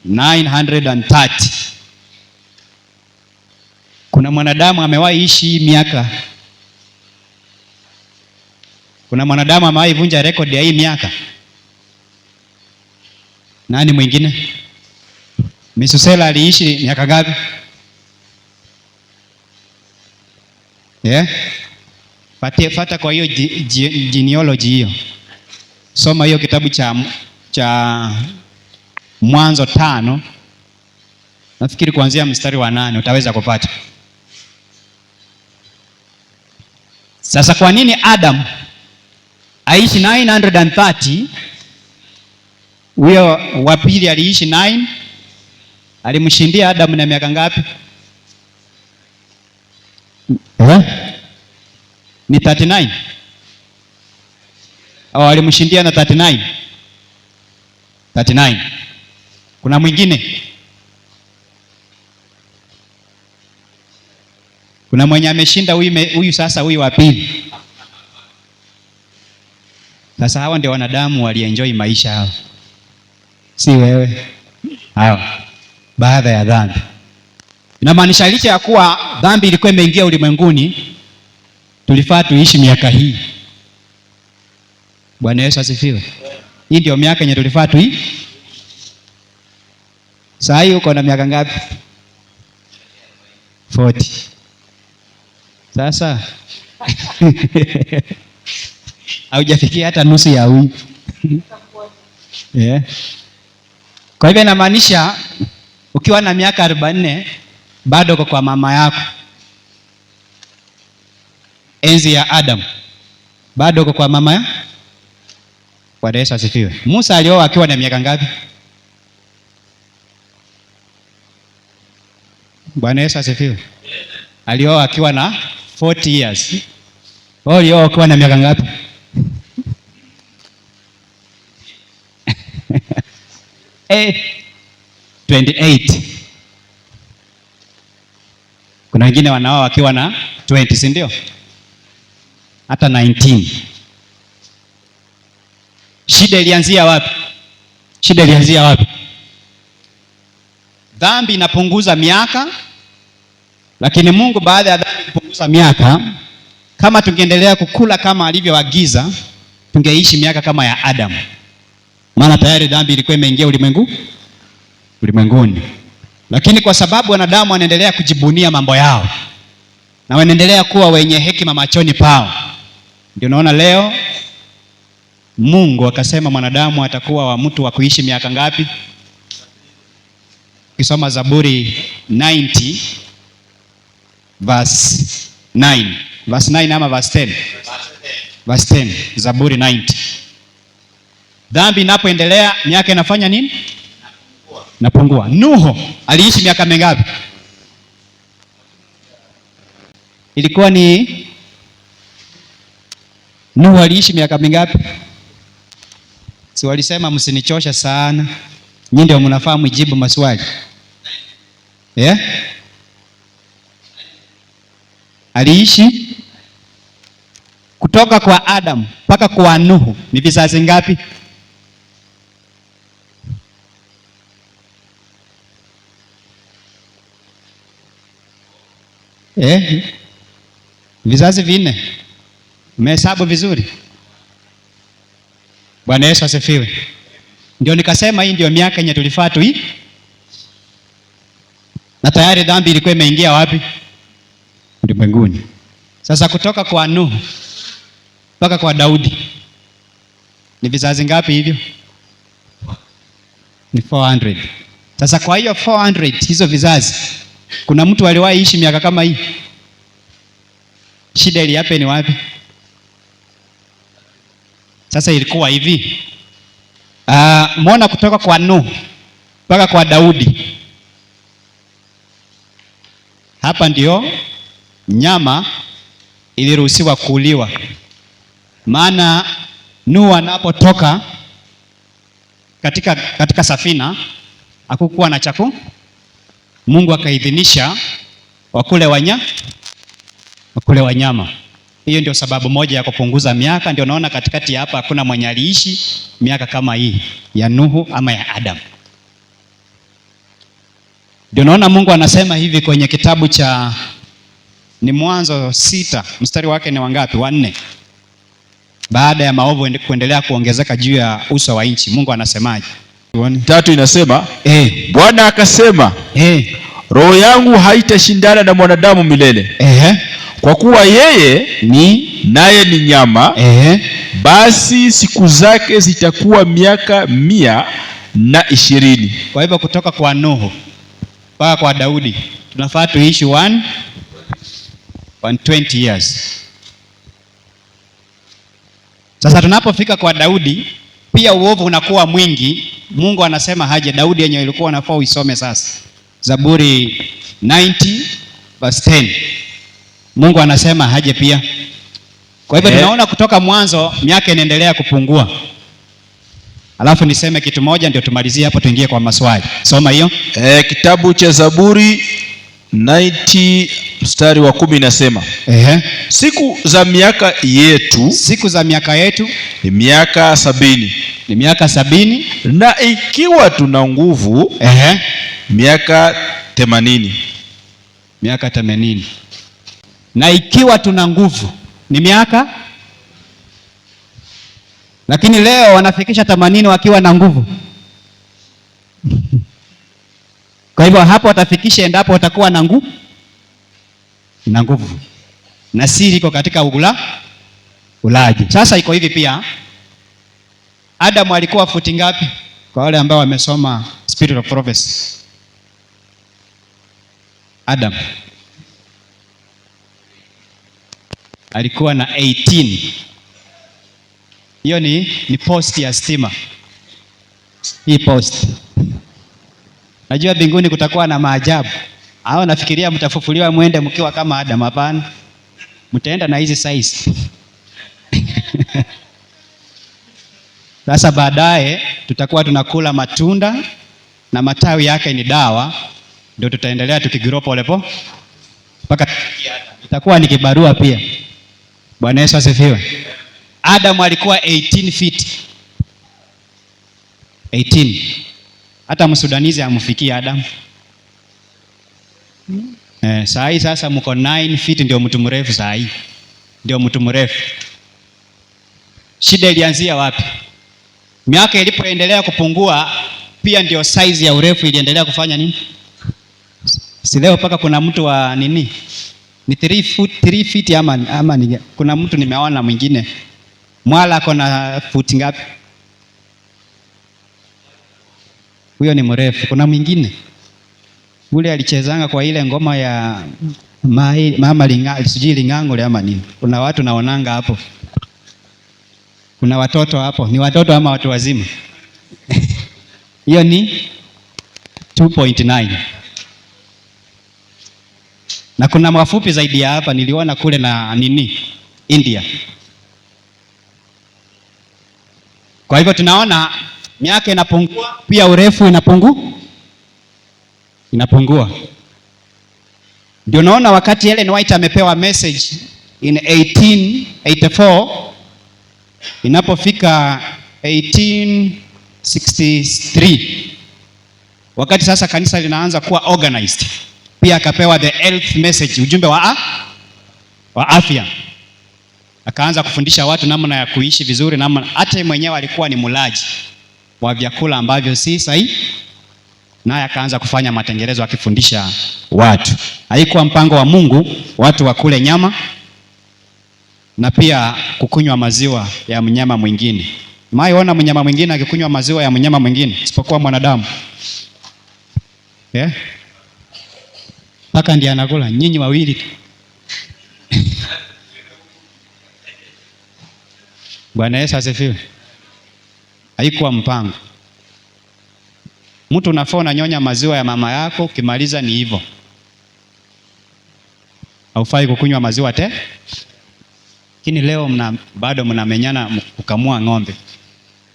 930. Kuna mwanadamu amewahi ishi miaka? Kuna mwanadamu amewahi vunja rekodi ya hii miaka? Nani mwingine? Metusela aliishi miaka ngapi? Fata kwa hiyo genealogy hiyo. Soma hiyo kitabu cha Mwanzo 5. Nafikiri kuanzia mstari wa 8 utaweza kupata. Sasa kwa nini Adam aishi 930? Huyo wa pili aliishi 9. Alimshindia Adam na miaka ngapi? Ni 39. Alimshindia na 39. Kuna mwingine? Kuna mwenye ameshinda huyu sasa, huyu wa pili. Sasa hawa ndio wanadamu walienjoy maisha hao, si wewe. Hao baada ya dhambi. Inamaanisha licha ya kuwa dhambi ilikuwa imeingia ulimwenguni, tulifaa tuishi miaka hii. Bwana Yesu asifiwe. Hii ndio miaka yenye tulifaa tuishi. Saa hii uko na miaka ngapi? 40. Sasa haujafikia hata nusu ya huyu. Kwa hivyo inamaanisha ukiwa na miaka 44 bado uko kwa mama yako. Enzi ya Adam bado uko kwa mama ya? Bwana Yesu asifiwe. Musa alioa akiwa na miaka ngapi? Bwana Yesu asifiwe. Alioa akiwa na 40 years. Wewe ulioa ukiwa na miaka ngapi? Eh, 28. Kuna wengine wanaoa wakiwa na 20, si ndio? Hata 19. Shida ilianzia wapi? Dhambi inapunguza miaka, Lakini Mungu baada ya dhambi kupunguza miaka, kama tungeendelea kukula kama alivyoagiza, tungeishi miaka kama ya Adamu. Maana tayari dhambi ilikuwa imeingia ulimwenguni. Lakini kwa sababu wanadamu wanaendelea kujibunia mambo yao na wanaendelea kuwa wenye hekima machoni pao, ndio naona leo Mungu akasema mwanadamu atakuwa wa mtu wa kuishi miaka ngapi? Ukisoma Zaburi 90 verse 9. Verse 9 ama verse 10? Verse 10. Zaburi 90. Dhambi inapoendelea miaka inafanya nini? Napungua. Nuhu aliishi miaka mingapi? Ilikuwa ni Nuhu aliishi miaka mingapi? Si walisema msinichosha sana, nyinyi ndio mnafaa mjibu maswali. Aliishi kutoka kwa Adam mpaka kwa Nuhu ni vizazi ngapi? Vizazi 4. Umehesabu vizuri? Bwana Yesu asifiwe. Ndio nikasema hii ndio miaka yenye tulifaa tu, na tayari dhambi ilikuwa imeingia wapi? Ulimwenguni. Sasa kutoka kwa Nuhu mpaka kwa Daudi ni vizazi ngapi hivyo? Ni 400. Sasa kwa hiyo 400 hizo vizazi, kuna mtu aliwahi ishi miaka kama hii? Shida ili yape ni wapi? Sasa ilikuwa hivi. Muona kutoka kwa Nuhu mpaka kwa Daudi, hapa ndio nyama iliruhusiwa kuuliwa. Maana Nuhu anapotoka katika safina hakukuwa na chakula. Mungu akaidhinisha wakule wanyama. Hiyo ndio sababu moja ya kupunguza miaka. Ndio naona katikati hapa hakuna mwenye aliishi miaka kama hii ya Nuhu ama ya Adam. Ndio naona Mungu anasema hivi kwenye kitabu cha ni Mwanzo 6 mstari wake ni wangapi? 4. Baada ya maovu kuendelea kuongezeka juu ya uso wa nchi, Mungu anasemaje? 3 inasema Bwana akasema roho yangu haitashindana na mwanadamu milele. Kwa kuwa yeye naye ni nyama. Basi siku zake zitakuwa miaka 120. Kwa hivyo kutoka kwa Nuhu mpaka kwa Daudi tunafaa tuishi 120 years. Sasa tunapofika kwa Daudi pia uovu unakuwa mwingi. Mungu anasema haje Daudi yenye ilikuwa unafaa uisome sasa. Zaburi 90 verse 10. Mungu anasema haje pia. Kwa hivyo tunaona kutoka mwanzo miaka inaendelea kupungua. Alafu niseme kitu moja ndio tumalizie hapo, tuingie kwa maswali. Soma hiyo. Kitabu cha Zaburi 90 mstari wa 10 inasema siku za miaka yetu ni miaka 70. Ni miaka 70. Na ikiwa tuna nguvu miaka 80. Miaka 80. Na ikiwa tuna nguvu ni miaka, lakini leo wanafikisha 80 wakiwa na nguvu. Kwa hivyo hapo watafikisha endapo watakuwa na nguvu. Na siri iko katika ulaji. Sasa iko hivi pia. Adam alikuwa futi ngapi? Kwa wale ambao wamesoma Spirit of Prophecy. Adam alikuwa na 18. Hiyo ni post ya stima. Hii post. Najua mbinguni kutakuwa na maajabu. Hao nafikiria mtafufuliwa mwende mkiwa kama Adam. Hapana. Mtaenda na hizi size. Sasa baadaye tutakuwa tunakula matunda na matawi yake ni dawa, ndio tutaendelea tukigrow polepole mpaka itakuwa ni kibarua pia. Bwana Yesu asifiwe. Adam alikuwa 18 feet. 18. Hata Msudanizi amfikia Adam. Saa hii sasa mko 9 feet, ndio mtu mrefu saa hii. Ndio mtu mrefu. Shida ilianzia wapi? Miaka ilipoendelea kupungua, pia ndio size ya urefu iliendelea kufanya nini? Si leo paka kuna mtu wa nini? Ni 3 feet ama ni, kuna mtu nimeona mwingine. Mwala ako na foot ngapi? Huyo ni mrefu. Kuna mwingine ule alichezanga kwa ile ngoma ya mama sijui Ling'ang'ole ama nini. Kuna watu naonanga hapo. Kuna watoto hapo. Ni watoto ama watu wazima? Hiyo ni 2.9. Na kuna mafupi zaidi ya hapa niliona kule na nini? India. Kwa hivyo tunaona miaka inapungua, pia urefu inapungua. Ndio naona wakati Ellen White amepewa message in 1884, inapofika 1863, wakati sasa kanisa linaanza kuwa organized, pia akapewa the health message, ujumbe wa afya. Akaanza kufundisha watu namna ya kuishi vizuri, namna hata mwenyewe alikuwa ni mulaji wa vyakula ambavyo si sahihi, naye akaanza kufanya matengenezo akifundisha watu. Haikuwa mpango wa Mungu watu wakule nyama na pia kukunywa maziwa ya mnyama mwingine. Maiona mnyama mwingine akikunywa maziwa ya mnyama mwingine isipokuwa mwanadamu? Paka ndiye anakula, nyinyi wawili tu. Bwana Yesu asifiwe. Haikuwa mpango. Mtu unafaa unanyonya maziwa ya mama yako, ukimaliza ni hivyo. Haufai kukunywa maziwa te. Lakini leo bado mnamenyana kukamua ng'ombe.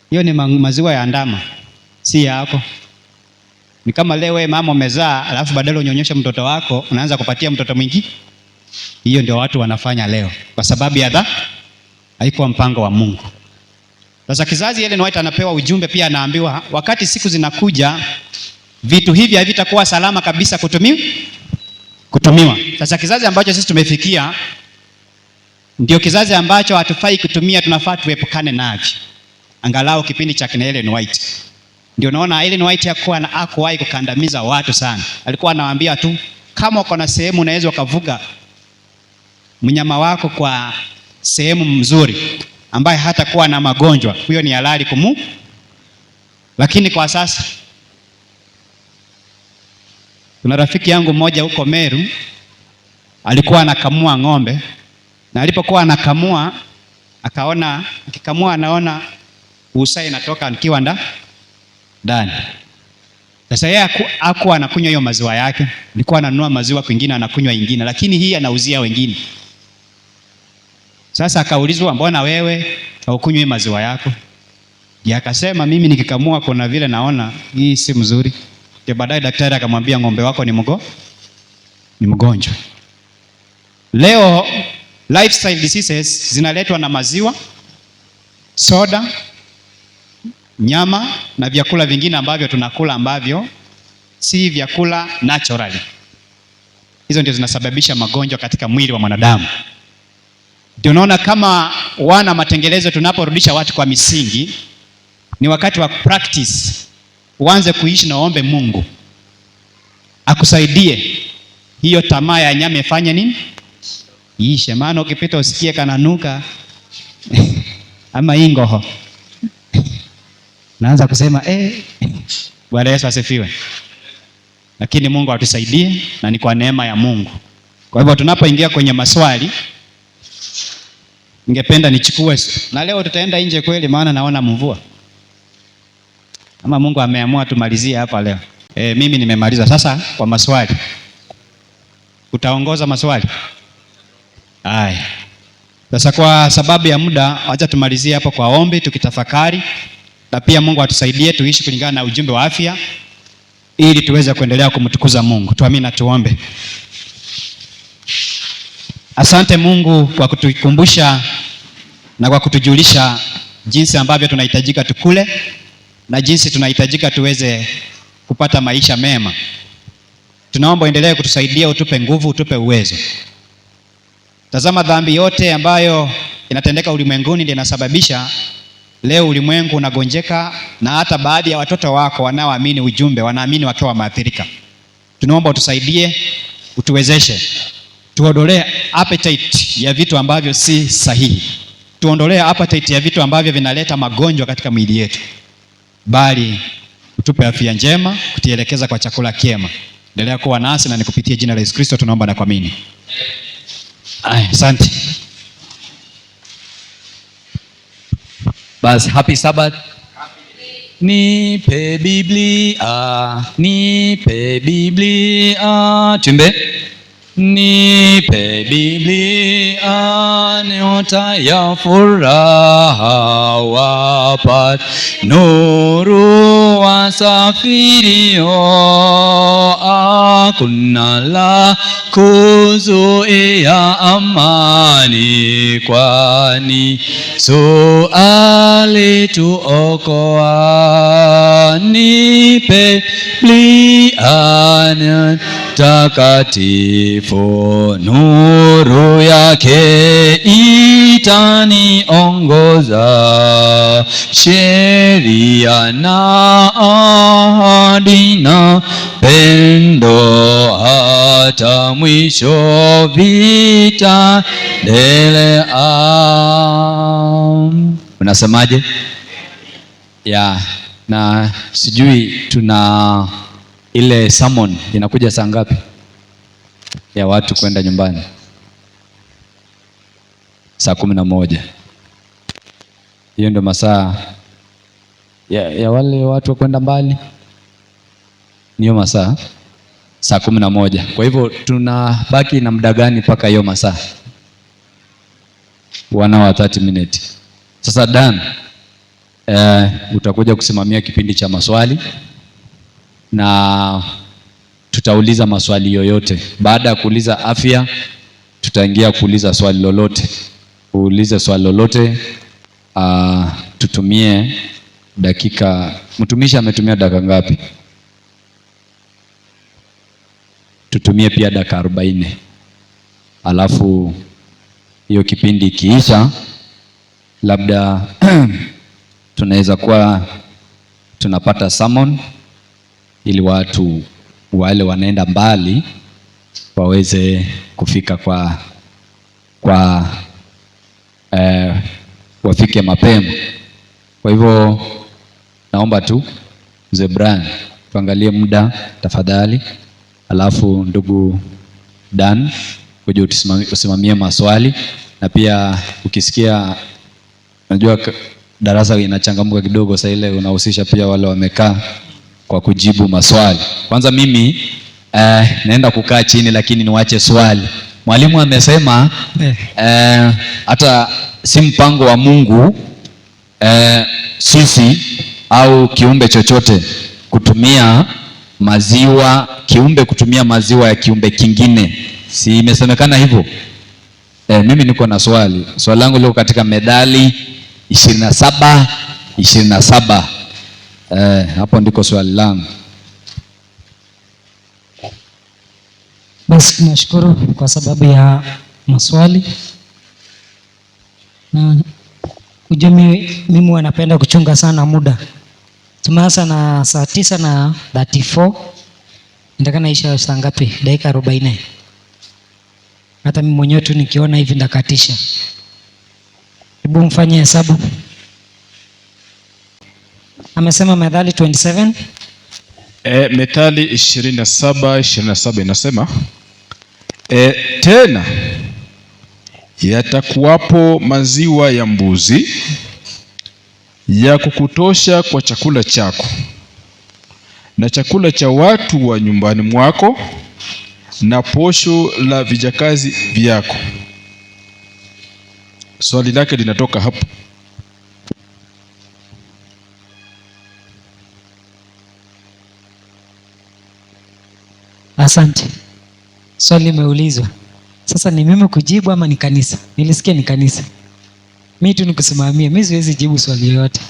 Hiyo ni maziwa ya ndama, si yako. Ni kama leo wewe mama umezaa, alafu badala unyonyeshe mtoto wako, unaanza kupatia mtoto mwingine. Hiyo ndio watu wanafanya leo kwa sababu ya haikuwa mpango wa Mungu. Sasa kizazi Ellen White anapewa ujumbe, pia anaambiwa wakati siku zinakuja vitu hivi havitakuwa salama kabisa kutumiwa. Sasa kizazi ambacho sisi tumefikia ndio kizazi ambacho hatufai kutumia, tunafaa tuepukane navyo. Angalau kipindi cha kina Ellen White. Ndio naona Ellen White hakuwahi kukandamiza watu sana. Alikuwa anawaambia tu kama uko na sehemu unaweza ukavuga mnyama wako kwa sehemu mzuri ambaye hatakuwa na magonjwa, huyo ni halali Lakini kwa sasa kuna rafiki yangu mmoja huko Meru alikuwa anakamua ng'ombe, na alipokuwa anakamua akaona akikamua anaona usa inatoka nikiwa ndani. Sasa yeye hakuwa anakunywa hiyo maziwa yake, alikuwa ananunua maziwa kwingine anakunywa ingine, lakini hii anauzia wengine. Sasa akaulizwa, mbona wewe haukunywi maziwa yako? Ndiye akasema, mimi nikikamua kuna vile naona hii si mzuri. Ndio baadaye daktari akamwambia ng'ombe wako ni mgonjwa. Leo lifestyle diseases zinaletwa na maziwa, soda, nyama na vyakula vingine ambavyo tunakula ambavyo si vyakula naturally. Hizo ndio zinasababisha magonjwa katika mwili wa mwanadamu. Ndio naona kama wana matengenezo, tunaporudisha watu kwa misingi, ni wakati wa practice. Uanze kuishi na uombe Mungu akusaidie hiyo tamaa ya nyama ifanye nini? Iishe. Maana ukipita usikie kananuka ama ingoho naanza kusema Bwana Yesu asifiwe. Lakini Mungu atusaidie, na ni kwa neema ya Mungu. Kwa hivyo tunapoingia kwenye maswali, ningependa nichukue, na leo tutaenda nje kweli, maana naona mvua. Ama Mungu ameamua tumalizie hapa leo. Mimi nimemaliza. Sasa kwa maswali, utaongoza maswali haya. Sasa kwa sababu ya muda, acha tumalizie hapo kwa ombi tukitafakari, na pia Mungu atusaidie tuishi kulingana na ujumbe wa afya ili tuweze kuendelea kumtukuza Mungu. Tuamini na tuombe. Asante Mungu kwa kutukumbusha na kwa kutujulisha jinsi ambavyo tunahitajika tukule na jinsi tunahitajika tuweze kupata maisha mema. tunaomba uendelee kutusaidia, utupe nguvu, utupe uwezo. Tazama, dhambi yote ambayo inatendeka ulimwenguni ndiyo inasababisha leo ulimwengu unagonjeka, na hata baadhi ya watoto wako wanaoamini ujumbe wanaamini wakiwa wameathirika. Tunaomba utusaidie, utuwezeshe, tuondolee appetite ya vitu ambavyo si sahihi, tuondolee appetite ya vitu ambavyo vinaleta magonjwa katika mwili yetu, bali utupe afya njema, kutuelekeza kwa chakula kiema. Endelea kuwa nasi, na nikupitie jina la Yesu Kristo tunaomba na kuamini. Asante. Bas, happy Sabbath. Nipe Biblia, nipe Biblia. Tumbe. Nipe Biblia, nyota ya furaha wapata, nuru wasafirio, hakuna la kuzuia amani, kwani Yesu alituokoa. Nipe Biblia takatifu, nuru yake itaniongoza, sheria na ahadi na pendo, hata mwisho vitaendelea. Unasemaje? Ya, na sijui tuna ile sermon inakuja saa ngapi ya watu kwenda nyumbani? Saa 11. Hiyo ndio masaa ya wale watu wa kwenda mbali, niyo masaa saa 11. Kwa hivyo tunabaki na muda gani mpaka hiyo masaa? 1 hour 30 minutes. Sasa Dan, utakuja kusimamia kipindi cha maswali, na tutauliza maswali yoyote. Baada ya kuuliza afya, tutaingia kuuliza swali lolote. Uulize swali lolote, tutumie dakika. Mtumishi ametumia dakika ngapi? Tutumie pia dakika 40. Alafu hiyo kipindi ikiisha, labda tunaweza kuwa tunapata sermon ili watu wale wanaenda mbali waweze kufika wafike mapema. Kwa hivyo naomba tu Mzee Brian tuangalie muda tafadhali, alafu ndugu Dan uje usimamie maswali, na pia ukisikia, najua darasa inachangamka kidogo saa ile, unahusisha pia wale wamekaa kwa kujibu maswali. Kwanza mimi naenda kukaa chini, lakini niwache swali. Mwalimu amesema hata si mpango wa Mungu sisi au kiumbe chochote kutumia maziwa, kiumbe kutumia maziwa ya kiumbe kingine. Si imesemekana hivyo? Mimi niko na swali. Swali langu liko katika Methali 27:27. Hapo ndiko swali langu. Basi nashukuru kwa sababu ya maswali, na ujue mimi wanapenda kuchunga sana muda. Tumeanza na saa 9:34, nitakana isha saa ngapi? Dakika 40. Hata mimi mwenyewe tu nikiona hivi ndakatisha. Hebu mfanye hesabu. Amesema Methali 27. Methali 27:27 inasema tena yatakuwapo maziwa ya mbuzi ya kukutosha kwa chakula chako, na chakula cha watu wa nyumbani mwako, na posho la vijakazi vyako. Swali lake linatoka hapo. Asante. Swali limeulizwa. Sasa ni mimi kujibu ama ni kanisa? Nilisikia ni kanisa. Mimi tu nikusimamia, mimi siwezi jibu swali yote.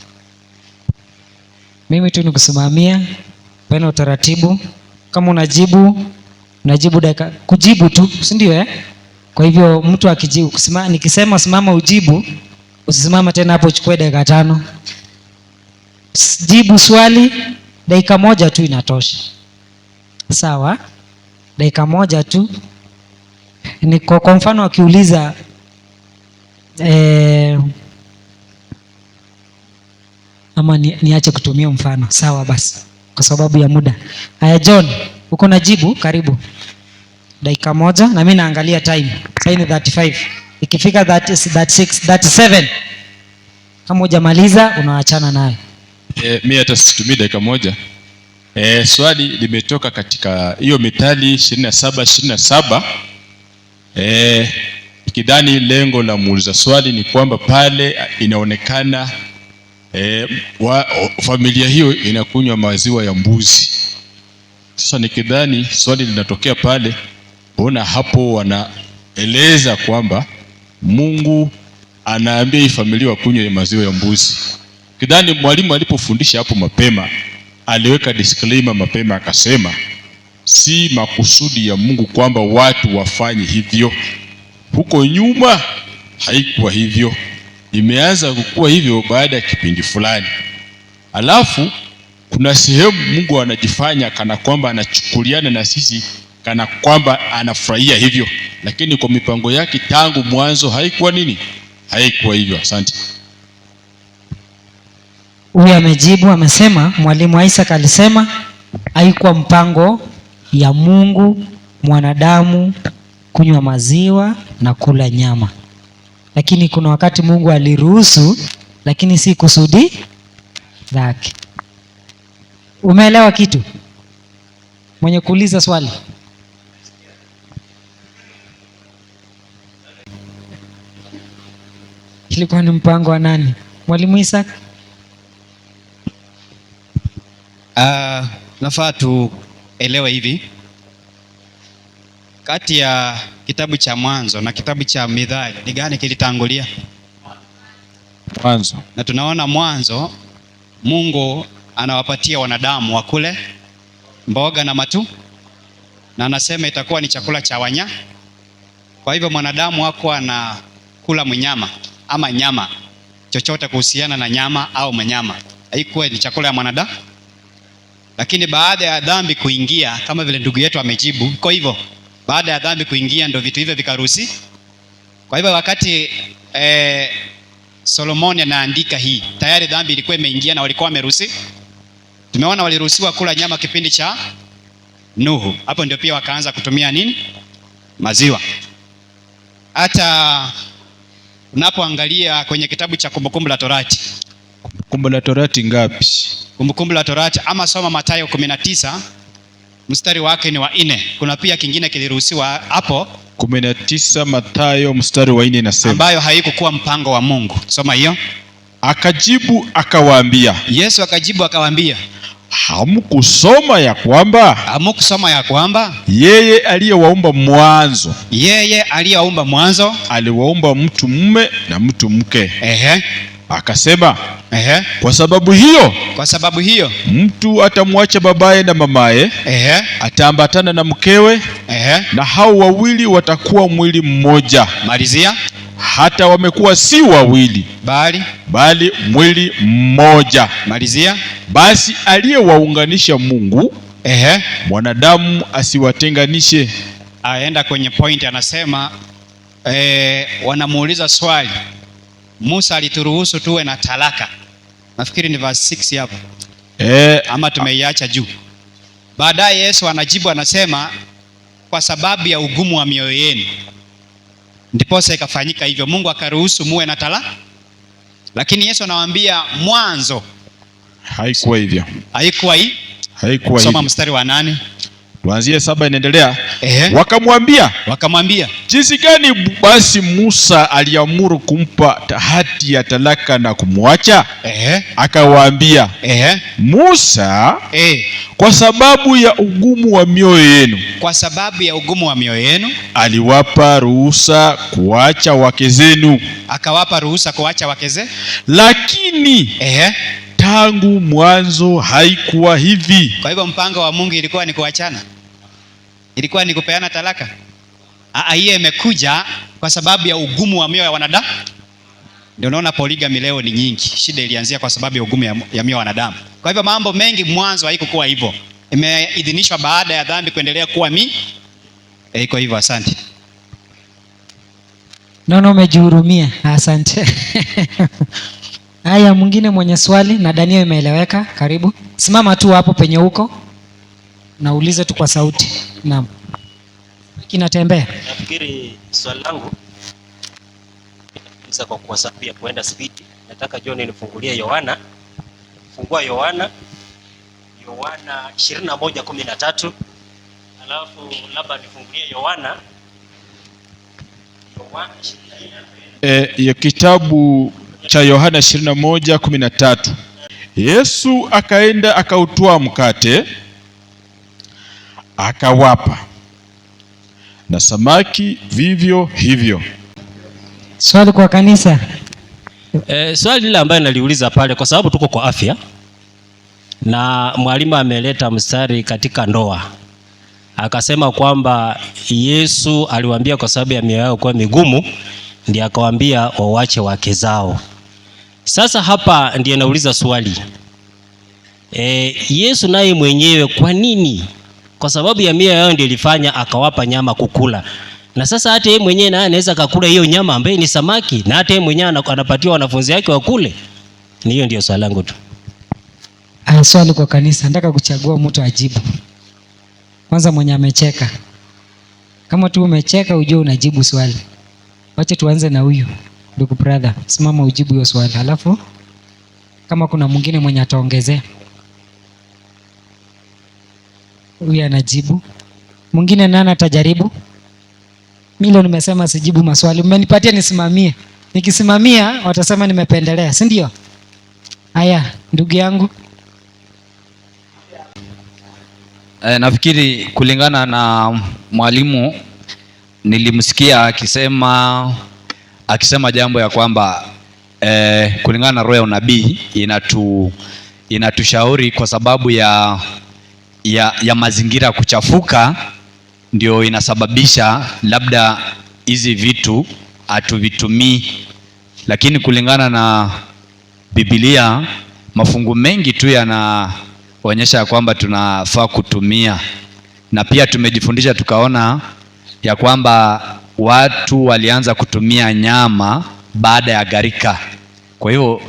Mimi tu nikusimamia, pena utaratibu. Kama unajibu unajibu dakika, kujibu tu, si ndio? Kwa hivyo mtu akijibu, nikisema simama ujibu, usisimama tena hapo uchukue dakika 5. Jibu swali, dakika 1 tu inatosha. Sawa, dakika 1 tu. Ni kwa mfano akiuliza ama niache kutumia mfano. Sawa basi, kwa sababu ya muda. Haya John, uko na jibu? Karibu. Dakika 1 na mimi naangalia time. Sasa ni 35. Ikifika 36, 37 kama hujamaliza unaachana nayo. Mimi hata situmii dakika 1. Swali limetoka katika hiyo Mithali 27:27. Ikidhani lengo la muuliza swali ni kwamba pale inaonekana familia hiyo inakunywa maziwa ya mbuzi. Sasa nikidhani swali linatokea pale, ona hapo wanaeleza kwamba Mungu anaambia hii familia wakunywe maziwa ya mbuzi. Kidhani mwalimu alipofundisha hapo mapema aliweka disclaimer mapema, akasema si makusudi ya Mungu kwamba watu wafanye hivyo. Huko nyuma haikuwa hivyo, imeanza kukua hivyo baada ya kipindi fulani. Alafu kuna sehemu Mungu anajifanya kana kwamba anachukuliana na sisi, kana kwamba anafurahia hivyo, lakini kwa mipango yake tangu mwanzo haikuwa nini? Haikuwa hivyo. Asante. Huyu amejibu, amesema mwalimu Isaac alisema haikuwa mpango ya Mungu mwanadamu kunywa maziwa na kula nyama, lakini kuna wakati Mungu aliruhusu, lakini si kusudi lake. Umeelewa kitu? Mwenye kuuliza swali. Ilikuwa ni mpango wa nani? Mwalimu Isaac? Nafaa tuelewe hivi, kati ya kitabu cha Mwanzo na kitabu cha Mithali ni gani kilitangulia? Mwanzo. Na tunaona Mwanzo Mungu anawapatia wanadamu wakule mboga na na anasema itakuwa ni chakula cha wanyama. Kwa hivyo mwanadamu hakuwa anakula mnyama ama nyama, chochote kuhusiana na nyama au mnyama, haikuwa ni chakula ya mwanadamu. Lakini baada ya dhambi kuingia, kama vile ndugu yetu amejibu, kwa hivyo baada ya dhambi kuingia ndio vitu hivyo vikaruhusi. Kwa hivyo wakati Solomoni anaandika hii, tayari dhambi ilikuwa imeingia na walikuwa wameruhusi. Tumeona waliruhusiwa kula nyama kipindi cha Nuhu. Hapo ndio pia wakaanza kutumia nini? Maziwa. Hata unapoangalia kwenye kitabu cha Kumbukumbu la Torati. Kumbukumbu la Torati ngapi? Kumbukumbu la Torati, ama soma Mathayo 19 mstari wake ni wa 4. Kuna pia kingine kiliruhusiwa hapo 19 Mathayo mstari wa 4 inasema, ambayo haikuwa mpango wa Mungu. Soma hiyo. Akajibu akawaambia. Yesu akajibu akawaambia, hamkusoma ya kwamba yeye aliyewaumba mwanzo aliwaumba mtu mume na mtu mke? Akasema, kwa sababu hiyo mtu atamwacha babaye na mamaye, ataambatana na mkewe, na hao wawili watakuwa mwili mmoja. Malizia. Hata wamekuwa si wawili bali mwili mmoja. Malizia. Basi aliyewaunganisha Mungu, mwanadamu asiwatenganishe. Aenda kwenye point, anasema wanamuuliza swali, Musa alituruhusu tuwe na talaka. Nafikiri ni verse 6 hapo. Ama tumeiacha juu. Baadaye Yesu anajibu anasema, kwa sababu ya ugumu wa mioyo yenu ndiposa ikafanyika hivyo. Mungu akaruhusu muwe na talaka. Lakini Yesu anawaambia mwanzo haikuwa hivyo. Haikuwa. Soma mstari wa 8. Tuanzie 7 inaendelea. Wakamwambia, jinsi gani basi Musa aliamuru kumpa hati ya talaka na kumwacha? Akawaambia, Musa kwa sababu ya ugumu wa mioyo yenu aliwapa ruhusa kuacha wake zenu. Akawapa ruhusa kuacha wake zenu. Lakini tangu mwanzo haikuwa hivi. Kwa hivyo mpango wa Mungu ilikuwa ni kuachana. Ilikuwa ni kupeana talaka? Hiyo imekuja kwa sababu ya ugumu wa mioyo ya wanadamu. Ndio unaona polygamy leo ni nyingi. Shida ilianzia kwa sababu ya ugumu ya mioyo ya wanadamu. Kwa hivyo mambo mengi mwanzo haikuwa hivyo. Imeidhinishwa baada ya dhambi kuendelea kuwa iko hivyo. Asante. Naona umejihurumia. Asante. Haya, mwingine mwenye swali? Na Daniel imeeleweka. Karibu. Simama tu hapo penye huko. Naulize tu kwa sauti. Naam. Kinatembea. Nafikiri swali langu ni kwa kuwasapia kuenda speed. Nataka John nifungulie Yohana. Fungua Yohana 21:13. Alafu labda nifungulie Yohana ya kitabu cha Yohana 21:13. Yesu akaenda akautwaa mkate akawapa, na samaki vivyo hivyo. Swali kwa kanisa. Swali lile ambaye naliuliza pale, kwa sababu tuko kwa afya na mwalimu ameleta mstari katika ndoa, akasema kwamba Yesu aliwaambia kwa sababu ya mioyo yao kuwa migumu ndiye akawaambia wawache wake zao. Sasa hapa ndiye nauliza swali, Yesu naye mwenyewe kwa nini? Kwa sababu ya mioyo yao ndiye ilifanya akawapa nyama kukula. Na sasa hata yeye mwenyewe naye anaweza kukula hiyo nyama ambaye ni samaki, na hata yeye mwenyewe anapatia wanafunzi wake wakule. Ni hiyo ndio swali langu tu. Swali kwa kanisa, nataka kuchagua mtu ajibu. Kwanza mwenye amecheka. Kama tu umecheka ujue unajibu swali. Wacha tuanze na huyu. Ndugu brother, simama ujibu hiyo swali. Alafu kama kuna mwingine mwenye ataongezea. Huyu anajibu. Mwingine nani atajaribu? Mimi leo nimesema sijibu maswali. Mmenipatia nisimamie. Nikisimamia watasema nimependelea, si ndio? Haya, ndugu yangu. Nafikiri kulingana na mwalimu nilimsikia akisema jambo ya kwamba kulingana na roho ya unabii inatushauri kwa sababu ya mazingira kuchafuka ndio inasababisha labda hizi vitu hatuvitumii, lakini kulingana na Biblia mafungu mengi tu yanaonyesha kwamba tunafaa kutumia, na pia tumejifundisha tukaona ya kwamba watu walianza kutumia nyama baada ya gharika. Kwa hiyo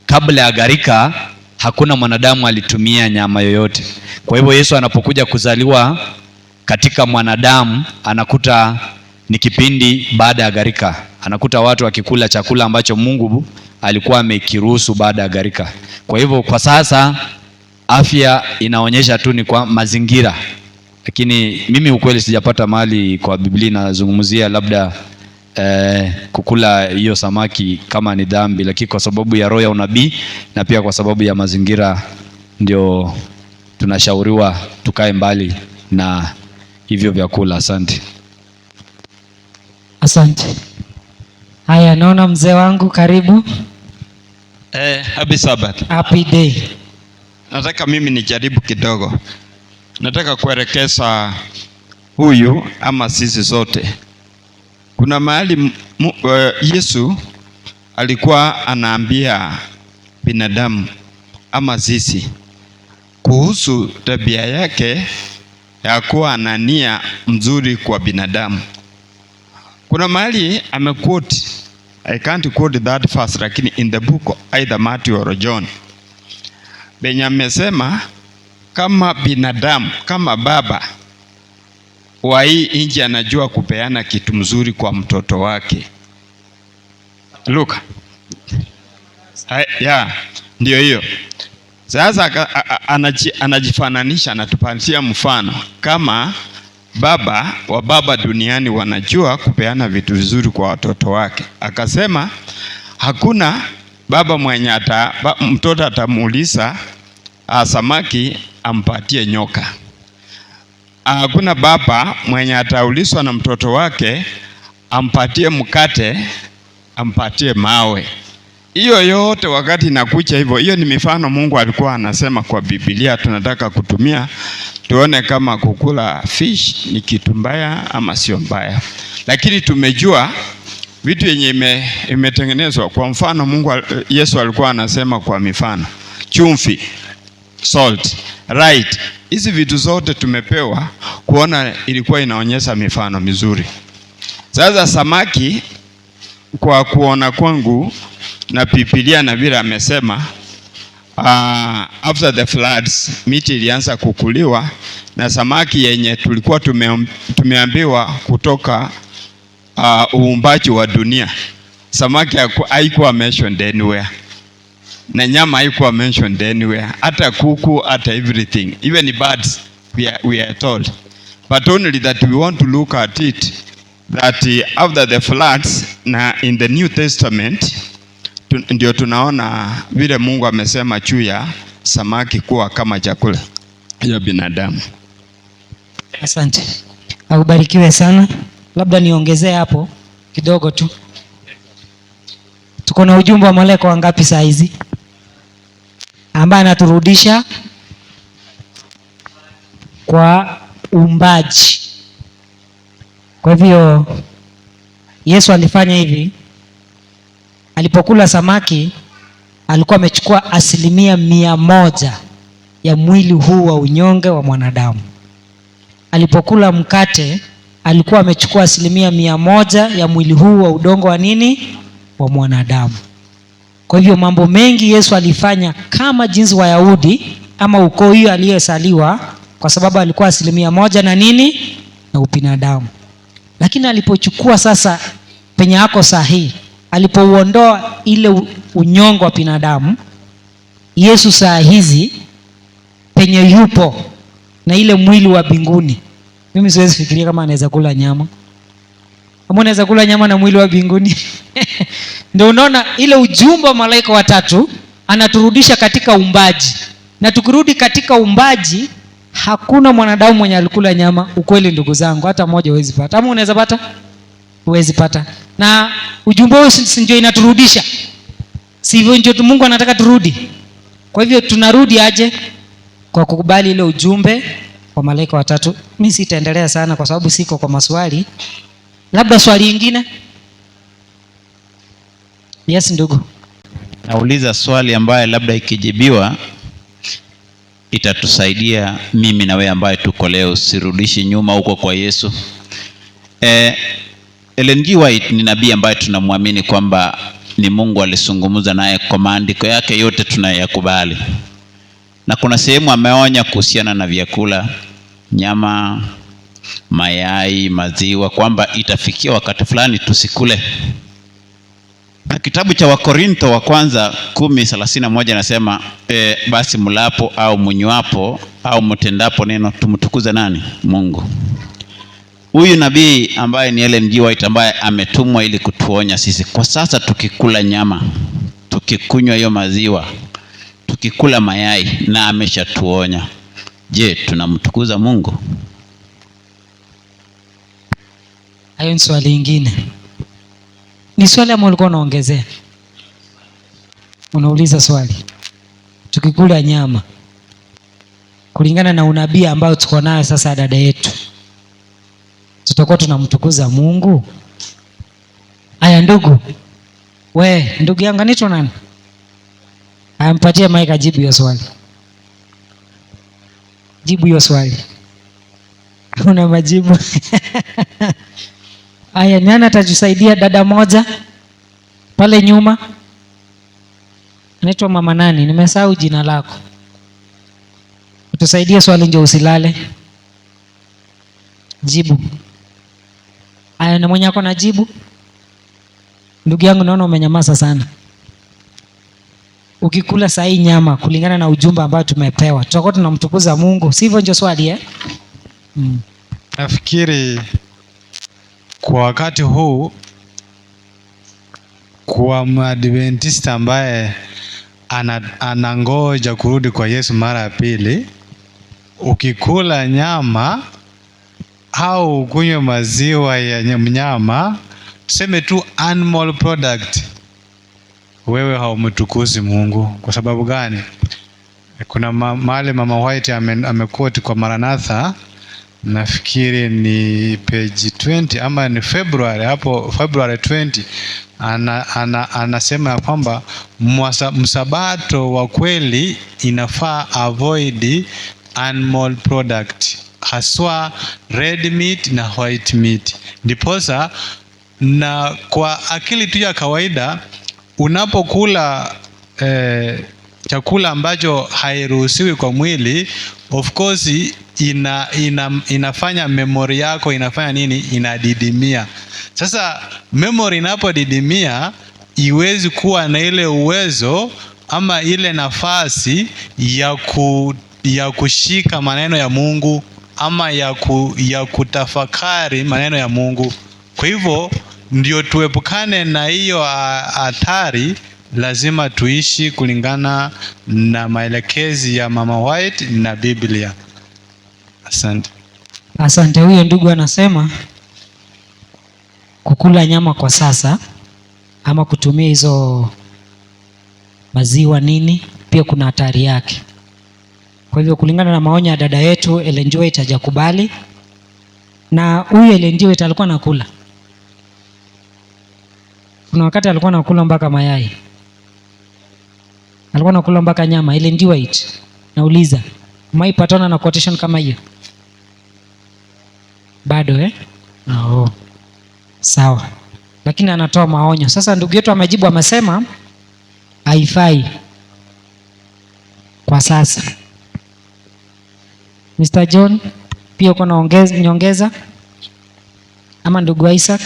kabla ya gharika hakuna mwanadamu alitumia nyama yoyote. Kwa hivyo Yesu anapokuja kuzaliwa katika mwanadamu anakuta ni kipindi baada ya gharika, anakuta watu wakikula chakula ambacho Mungu alikuwa amekiruhusu baada ya gharika. Kwa hivyo kwa sasa afya inaonyesha tu ni kwa mazingira, lakini mimi ukweli sijapata mahali kwa Biblia inazungumzia labda kukula hiyo samaki kama ni dhambi, lakini kwa sababu ya roho ya unabii na pia kwa sababu ya mazingira ndio tunashauriwa tukae mbali na hivyo vyakula. Asante. Asante. Haya, naona mzee wangu, karibu. Happy Sabbath. Happy day. Nataka mimi nijaribu kidogo. Nataka kuelekeza huyu ama sisi sote. Kuna mahali Yesu alikuwa anaambia binadamu ama sisi kuhusu tabia yake ya kuwa na nia mzuri kwa binadamu. Kuna mahali amequote, I can't quote that verse, lakini in the book either Matthew or John, benye amesema kama binadamu, kama baba wa hii inji anajua kupeana kitu mzuri kwa mtoto wake. Luka. Ndio hiyo. Sasa anajifananisha, anatupatia mfano kama baba duniani wanajua kupeana vitu vizuri kwa watoto wake. Akasema hakuna baba mwenye mtoto atamuuliza samaki ampatie nyoka. Hakuna baba mwenye ataulizwa na mtoto wake ampatie mkate ampatie mawe. Hiyo yote wakati inakuja hivyo, hiyo ni mifano Mungu alikuwa anasema kwa Biblia tunataka kutumia tuone kama kukula fish ni kitu mbaya ama sio mbaya. Lakini tumejua vitu yenye imetengenezwa. Kwa mfano Yesu alikuwa anasema kwa mifano, chumvi, salt, right. Hizi vitu zote tumepewa kuona, ilikuwa inaonyesha mifano mizuri. Sasa samaki, kwa kuona kwangu na Biblia na vile amesema, after the floods miti ilianza kukuliwa na samaki yenye tulikuwa tumeambiwa kutoka uumbaji wa dunia. Samaki haikuwa mentioned anywhere, na nyama haikuwa mentioned anywhere, hata kuku, hata everything, even birds we are told, but only that we want to look at it that after the floods na in the New Testament ndio tunaona vile Mungu amesema juu ya samaki kuwa kama chakula ya binadamu. Asante. Ubarikiwe sana. Labda niongezee hapo kidogo tu. Tuko na ujumbe wa malaika wangapi saa hizi ambaye anaturudisha kwa uumbaji? Kwa hivyo Yesu alifanya hivi, alipokula samaki alikuwa amechukua 100% ya mwili huu wa unyonge wa mwanadamu. Alipokula mkate alikuwa amechukua 100% ya mwili huu wa udongo wa nini? Wa mwanadamu. Kwa hivyo mambo mengi Yesu alifanya kama jinsi Wayahudi ama ukoo hiyo aliyesaliwa, kwa sababu alikuwa 100% na nini? Na ubinadamu. Lakini alipochukua sasa penye yako sahihi, alipouondoa ile unyongo wa binadamu, Yesu saa hizi penye yupo na ile mwili wa mbinguni. Mimi siwezi fikiria kama anaweza kula nyama. Kama anaweza kula nyama na mwili wa mbinguni. Ndio unaona ile ujumbe wa malaika watatu anaturudisha katika uumbaji. Na tukirudi katika uumbaji, hakuna mwanadamu mwenye alikula nyama. Ukweli ndugu zangu, hata mmoja huwezi pata. Ama unaweza pata? Huwezi pata. Na ujumbe huu ndio inaturudisha. Sivyo ndio Mungu anataka turudi. Kwa hivyo tunarudi aje? Kwa kukubali ile ujumbe wa malaika watatu. Mimi sitaendelea sana kwa sababu siko kwa maswali. Labda swali lingine? Yes ndugu. Nauliza swali ambaye labda ikijibiwa itatusaidia mimi na wewe ambaye tuko leo, usirudishi nyuma huko kwa Yesu. Ellen G. White ni nabii ambaye tunamwamini kwamba ni Mungu alizungumza naye kwa maandiko yake yote tunayakubali. Na kuna sehemu ameonya kuhusiana na vyakula, nyama, mayai, maziwa, kwamba itafikia wakati fulani tusikule. Na kitabu cha Wakorintho wa kwanza 10:31 nasema basi mlapo au mnywapo au mtendapo neno tumtukuze nani? Mungu. Huyu nabii ambaye ni Ellen G. White ambaye ametumwa ili kutuonya sisi. Kwa sasa tukikula nyama, tukikunywa hiyo maziwa, tukikula mayai, na ameshatuonya. Je, tunamtukuza Mungu? Hayo ni swali lingine. Ni swali ambalo ulikuwa unaongezea. Unauliza swali. Tukikula nyama, kulingana na unabii ambao tuko nayo sasa, dada yetu, tutakuwa tunamtukuza Mungu? Aya ndugu. Ndugu yangu anaitwa nani? Ampatie mic ajibu hiyo swali. Jibu hiyo swali. Una majibu? Aya, nani atatusaidia? Dada moja pale nyuma. Anaitwa mama nani? Nimesahau jina lako. Utusaidie swali ndio usilale. Jibu. Aya, na mwenye ako na jibu? Ndugu yangu naona umenyamaza sana. Ukikula sahi nyama kulingana na ujumbe ambao tumepewa, tutakuwa tunamtukuza Mungu? Sivyo ndio swali Nafikiri kwa wakati huu kwa Mwadventista ambaye anangoja kurudi kwa Yesu mara ya pili, ukikula nyama au kunywa maziwa ya mnyama, tuseme tu animal product, wewe haumtukuzi Mungu. Kwa sababu gani? Kuna mahali Mama White amekoti kwa Maranatha, nafikiri ni page 20 ama ni February, hapo February 20 anasema ya kwamba msabato wa kweli inafaa avoid animal product, haswa red meat na white meat. Ndiposa na kwa akili tu ya kawaida unapokula chakula ambacho hairuhusiwi kwa mwili, of course inafanya memory yako inafanya nini? Inadidimia. Sasa memory inapodidimia iwezi kuwa na ile uwezo ama ile nafasi ya kushika maneno ya Mungu ama ya kutafakari maneno ya Mungu. Kwa hivyo ndio tuepukane na hiyo hatari, lazima tuishi kulingana na maelekezi ya Mama White na Biblia. Asante. Asante. Huyo ndugu anasema kukula nyama kwa sasa ama kutumia hizo maziwa nini pia kuna hatari yake. Kwa hivyo kulingana na maonyo ya dada yetu Ellen G. White hajakubali, na huyu Ellen G. White alikuwa anakula. Kuna wakati alikuwa anakula mpaka mayai, alikuwa anakula mpaka nyama. Ellen G. White, nauliza umeipatana na quotation kama hiyo? Bado Oh. Sawa. Lakini anatoa maonyo. Sasa ndugu yetu amejibu, amesema haifai kwa sasa. Mr. John, pia uko na nyongeza? Ama ndugu Isaac?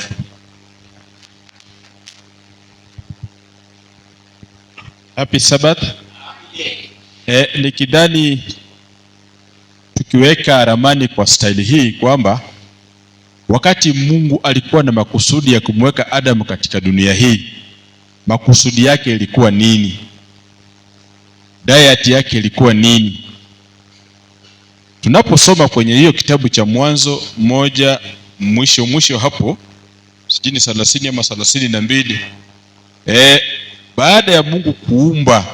Happy Sabbath. Nikidhani tukiweka ramani kwa staili hii kwamba wakati Mungu alikuwa na makusudi ya kumweka Adamu katika dunia hii, makusudi yake ilikuwa nini? Diet yake ilikuwa nini? Tunaposoma kwenye hiyo kitabu cha Mwanzo 1 mwisho hapo sijini 30 ama 32, baada ya Mungu kuumba,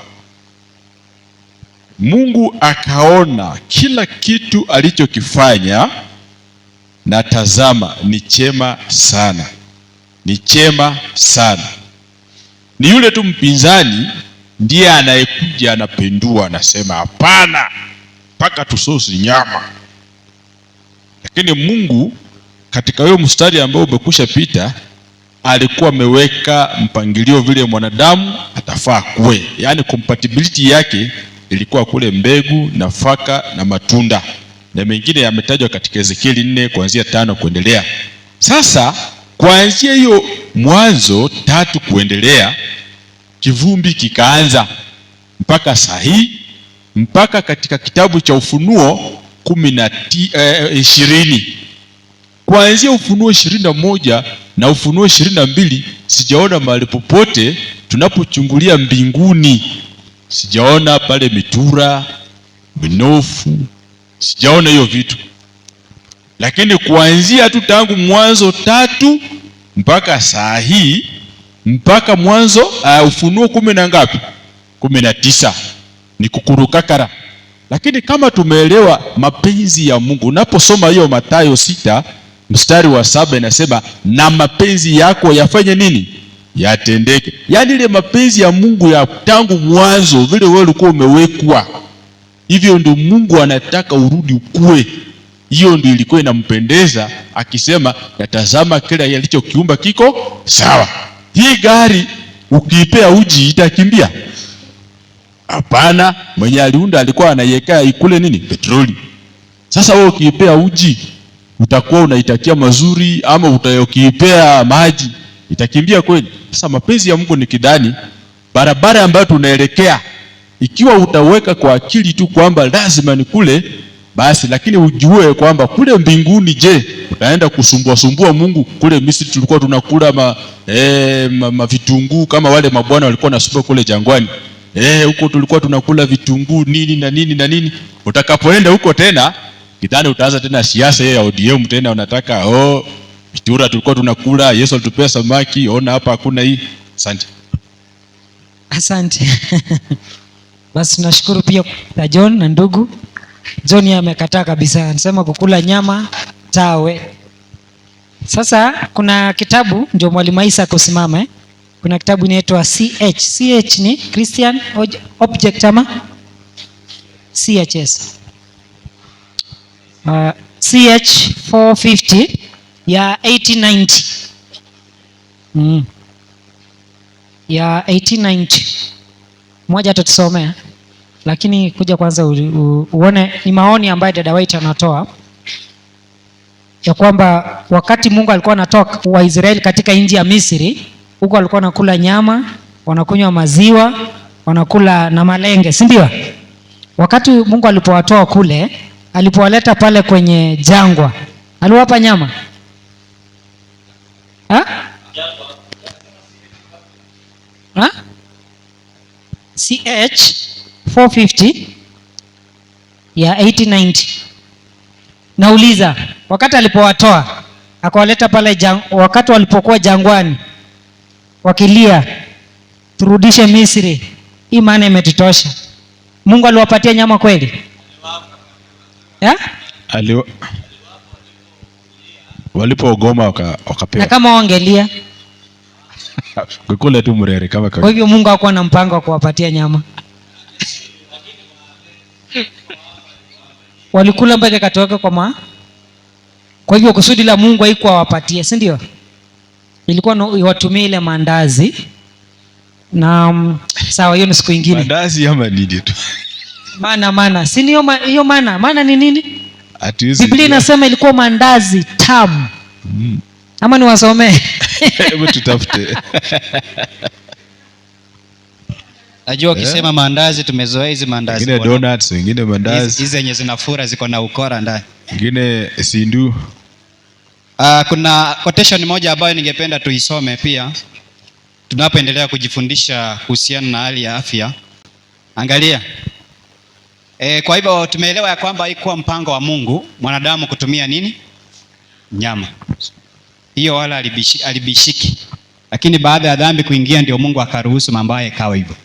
Mungu akaona kila kitu alichokifanya, na tazama ni chema sana, ni chema sana. Ni yule tu mpinzani ndiye anayekuja anapendua, anasema hapana, mpaka tusosi nyama. Lakini Mungu katika hiyo mstari ambao umekusha pita alikuwa ameweka mpangilio vile mwanadamu atafaa kuwe, yaani compatibility yake ilikuwa kule mbegu, nafaka na matunda, na mengine yametajwa katika Ezekieli 4 kuanzia 5 kuendelea. Sasa kuanzia hiyo Mwanzo 3 kuendelea, kivumbi kikaanza mpaka sahi, mpaka katika kitabu cha Ufunuo 20. Kuanzia Ufunuo 21 na Ufunuo 22 sijaona mahali popote tunapochungulia mbinguni, sijaona pale mitura, minofu, sijaona hiyo vitu. Lakini kuanzia tu tangu Mwanzo 3 mpaka saa hii, mpaka Mwanzo Ufunuo 10 na ngapi? 19 ni kukurukakara. Lakini kama tumeelewa mapenzi ya Mungu, unaposoma hiyo Mathayo 6 mstari wa 7 inasema na mapenzi yako yafanye nini? Yatendeke. Yaani ile mapenzi ya Mungu ya tangu mwanzo, vile wewe ulikuwa umewekwa, hivyo ndio Mungu anataka urudi ukue. Hiyo ndio ilikuwa inampendeza, akisema yatazama kila yalichokiumba kiko sawa. Hii gari ukiipea uji itakimbia? Hapana, mwenye aliunda alikuwa anaiweka ikule nini? Petroli. Sasa wewe ukiipea uji utakuwa unaitakia mazuri, ama utayokiipea maji itakimbia kweli? Sasa mapenzi ya Mungu ni kidani, barabara ambayo tunaelekea, ikiwa utaweka kwa akili tu kwamba lazima ni kule basi, lakini ujue kwamba kule mbinguni, je, utaenda kusumbua Mungu? Kule Misri tulikuwa tunakula vitunguu kama wale mabwana walikuwa nasumbua kule jangwani. Huko tulikuwa tunakula vitunguu nini na nini na nini. Utakapoenda huko tena kidhani utaanza tena siasa ya ODM tena, unataka mitura tulikuwa tunakula, Yesu alitupea samaki, ona hapa hakuna hii. Asante. Asante. Basi nashukuru pia na John na ndugu John amekataa kabisa, anasema kukula nyama tawe. Sasa kuna kitabu ndio mwalimu Isa kusimama Kuna kitabu inaitwa CH ni Christian Object ama CHS. CH 450 ya 1890. Ya 1890. Mmoja atatusomea. Lakini kuja kwanza uone ni maoni ambayo dada White anatoa ya kwamba wakati Mungu alikuwa anatoa Waisraeli katika nchi ya Misri, huko walikuwa wanakula nyama, wanakunywa maziwa, wanakula na malenge, si ndio? Wakati Mungu alipowatoa kule, alipowaleta pale kwenye jangwa, aliwapa nyama? CH 450 ya 1890. Nauliza, wakati alipowatoa akawaleta pale wakati walipokuwa jangwani wakilia turudishe Misri, hii maana imetutosha, Mungu aliwapatia nyama kweli? Walipogoma wakapewa. Na kama wangelia kukula tu mrere kama kwa hivyo Mungu hakuwa na mpango wa kuwapatia nyama. Walikula mpaka katoka kwa hivyo kusudi la Mungu haikuwa wapatie, si ndio? Ilikuwa watumie ile mandazi na sawa, hiyo ni siku nyingine. Mandazi ama nini tu? Maana si hiyo maana ni nini? Biblia inasema ilikuwa mandazi tamu. Ama niwasomee? Hebu tutafute. Najua ukisema mandazi tumezoea hizi mandazi. Wengine donuts, wengine mandazi. Hizi zenye zinafura ziko na ukora ndani. Wengine sindu. Kuna quotation moja ambayo ningependa tuisome pia tunapoendelea kujifundisha kuhusiana na hali ya afya. Angalia. Kwa hivyo tumeelewa ya kwamba haikuwa mpango wa Mungu mwanadamu kutumia nini? Nyama. Hiyo wala alibishiki. Lakini baada ya dhambi kuingia ndio Mungu akaruhusu mambo haya ikawa hivyo.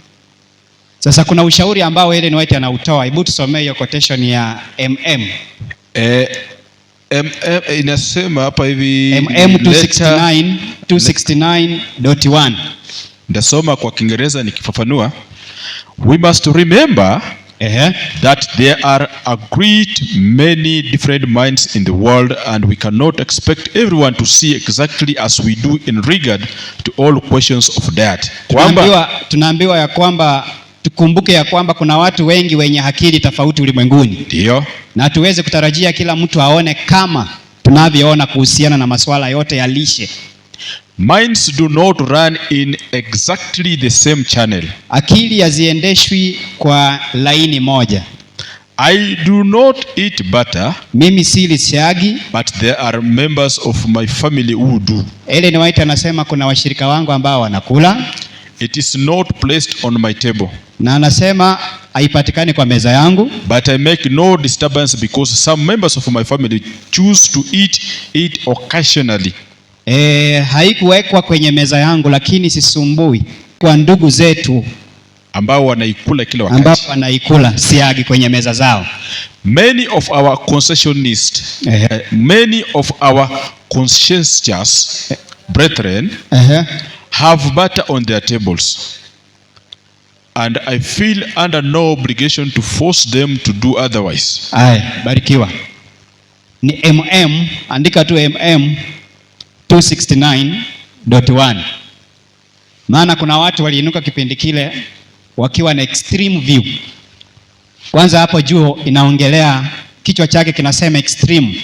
Sasa kuna ushauri ambao Ellen White anautoa. Hebu tusomee hiyo quotation ya MM. Inasema hapa hivi MM 269.1. Ndasoma kwa Kiingereza nikifafanua. We must remember that there are a great many different minds in the world and we cannot expect everyone to see exactly as we do in regard to all questions of diet. Tunaambiwa ya kwamba tukumbuke ya kwamba kuna watu wengi wenye akili tofauti ulimwenguni. Ndio. Na tuweze kutarajia kila mtu aone kama tunavyoona kuhusiana na masuala yote ya lishe. Minds do not run in exactly the same channel. Akili haziendeshwi kwa laini moja. I do not eat butter. Mimi sili siagi. But there are members of my family who do. Ellen White anasema kuna washirika wangu ambao wanakula. It is not placed on my table. Na anasema haipatikani kwa meza yangu. But I make no disturbance because some members of my family choose to eat it occasionally. Haikuwekwa kwenye meza yangu lakini sisumbui kwa ndugu zetu ambao wanaikula kila wakati. Ambao wanaikula siagi kwenye meza zao. Many of our conscientious brethren have butter on their tables. And I feel under no obligation to force them to do otherwise. Barikiwa. Ni MM, andika tu MM 269.1. Maana kuna watu waliinuka kipindi kile wakiwa na extreme view. Kwanza hapo juu inaongelea, kichwa chake kinasema extreme.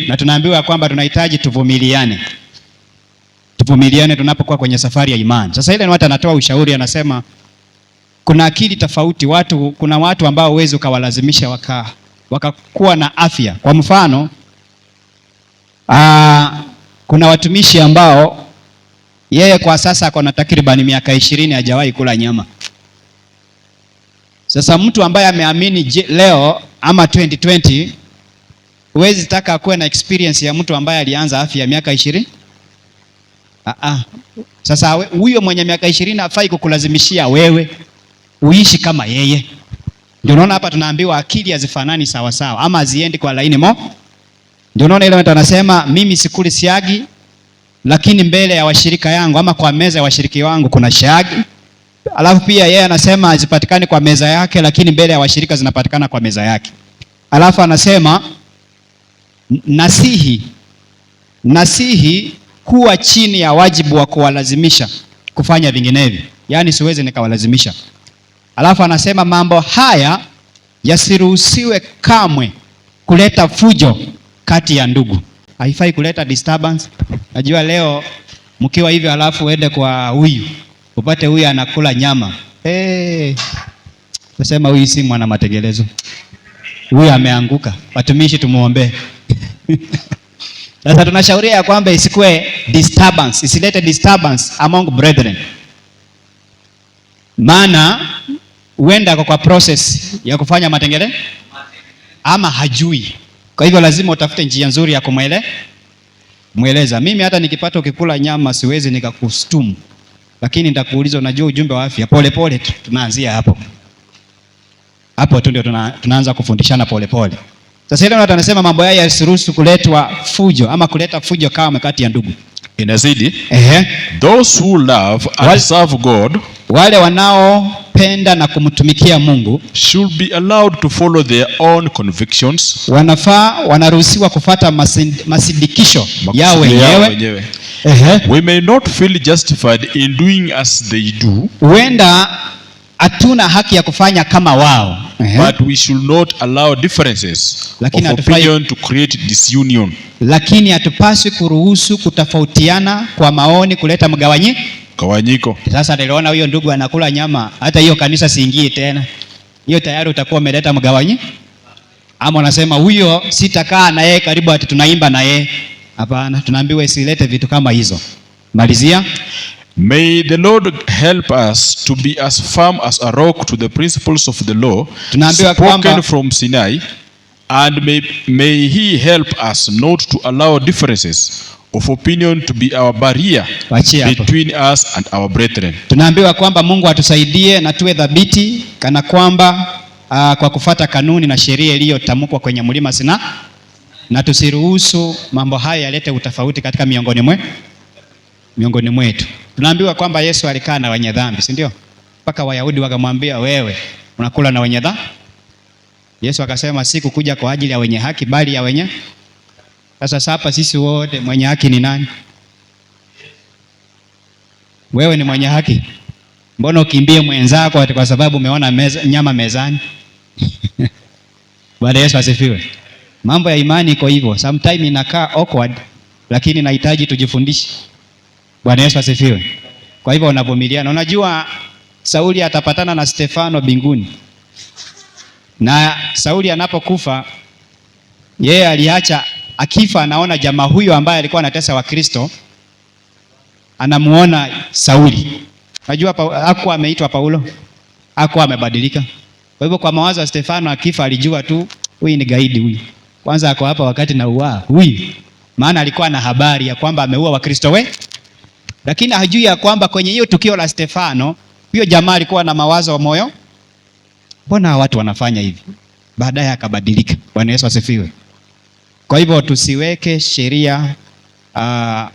Na tunaambiwa kwamba tunahitaji tuvumiliane. Tuvumiliane tunapokuwa kwenye safari ya imani. Sasa ile watu anatoa ushauri, anasema kuna akili tofauti. Kuna watu ambao huwezi ukawalazimisha wakakuwa na afya. Kwa mfano, kuna watumishi ambao yeye kwa sasa ako na takriban miaka 20 hajawahi kula nyama. Sasa mtu ambaye ameamini leo ama 2020, huwezi taka kuwe na experience ya mtu ambaye alianza afya ya miaka 20. Sasa huyo mwenye miaka 20 hafai kukulazimishia wewe uishi kama yeye. Ndio unaona hapa tunaambiwa akili hazifanani sawa sawa, ama haziendi kwa laini mo. Ndio unaona ile mtu anasema mimi sikuli siagi, lakini mbele ya washirika yangu ama kwa meza ya washiriki wangu kuna siagi. Alafu pia yeye anasema hazipatikani kwa meza yake, lakini mbele ya washirika zinapatikana kwa meza yake. Alafu anasema nasihi kuwa chini ya wajibu wa kuwalazimisha kufanya vinginevyo. Yaani siwezi nikawalazimisha. Alafu anasema mambo haya yasiruhusiwe kamwe kuleta fujo kati ya ndugu. Haifai kuleta disturbance. Najua leo mkiwa hivyo alafu uende kwa huyu upate huyu anakula nyama. Nasema huyu si mwana mategelezo. Huyu ameanguka. Watumishi tumuombe. Sasa tunashauria ya kwamba isikue disturbance, isilete disturbance among brethren. Maana huenda kwa process ya kufanya matengele ama hajui. Kwa hivyo lazima utafute njia nzuri ya kumweleza. Mimi hata nikipata ukikula nyama siwezi nikakustumu. Lakini nitakuuliza unajua ujumbe wa afya. Pole pole tunaanzia hapo. Hapo tu ndio tunaanza kufundishana pole pole. Sasa ile watu wanasema mambo haya yasiruhusu kuletwa fujo ama kuleta fujo kama kati ya ndugu. Inazidi. Those who love and serve God, wale wanaopenda na kumtumikia Mungu, should be allowed to follow their own convictions. Wanaruhusiwa kufuata masindikisho yao wenyewe. We may not feel justified in doing as they do. Huenda hatuna haki ya kufanya kama wao. But we should not allow differences of opinion to create disunion. Lakini hatupaswi kuruhusu kutofautiana kwa maoni kuleta mgawanyiko. Sasa niliona huyo ndugu anakula nyama, hata hiyo kanisa siingie tena. Hiyo tayari utakuwa umeleta mgawanyiko. Ama unasema huyo sitakaa na yeye karibu ati tunaimba na yeye. Hapana, tunaambiwa isilete vitu kama hizo. Malizia. May the Lord help us to be as firm as a rock to the principles of the law spoken from Sinai, and may he help us not to allow differences of opinion to be our barrier between us and our brethren. Tunaambiwa kwamba Mungu atusaidie na tuwe dhabiti kana kwamba kwa kufuata kanuni na sheria iliyotamkwa kwenye mlima Sinai, na tusiruhusu mambo haya yalete utofauti katika miongoni mwetu. Tunaambiwa kwamba Yesu alikaa na wenye dhambi, si ndio? Mpaka Wayahudi wakamwambia wewe unakula na wenye dhambi. Yesu akasema sikukuja kwa ajili ya wenye haki bali ya wenye. Sasa hapa sisi wote mwenye haki ni nani? Wewe ni mwenye haki. Mbona ukimbie mwenzako kwa sababu umeona nyama mezani? Bwana Yesu asifiwe. Mambo ya imani iko hivyo. Sometimes inakaa awkward, lakini nahitaji tujifundishe. Bwana Yesu asifiwe. Kwa hivyo unavumiliana. Unajua Sauli atapatana na Stefano binguni. Na Sauli anapokufa yeye aliacha akifa, anaona jamaa huyo ambaye alikuwa anatesa Wakristo, anamuona Sauli. Unajua hakuwa ameitwa Paulo, hakuwa amebadilika. Kwa hivyo kwa mawazo ya Stefano akifa alijua tu huyu ni gaidi huyu. Kwanza ako hapa wakati na huyu. Maana alikuwa na habari ya kwamba ameua Wakristo lakini hajui ya kwamba kwenye hiyo tukio la Stefano, huyo jamaa alikuwa na mawazo wa moyo. Mbona watu wanafanya hivi? Baadaye akabadilika. Bwana Yesu asifiwe. Kwa hivyo tusiweke sheria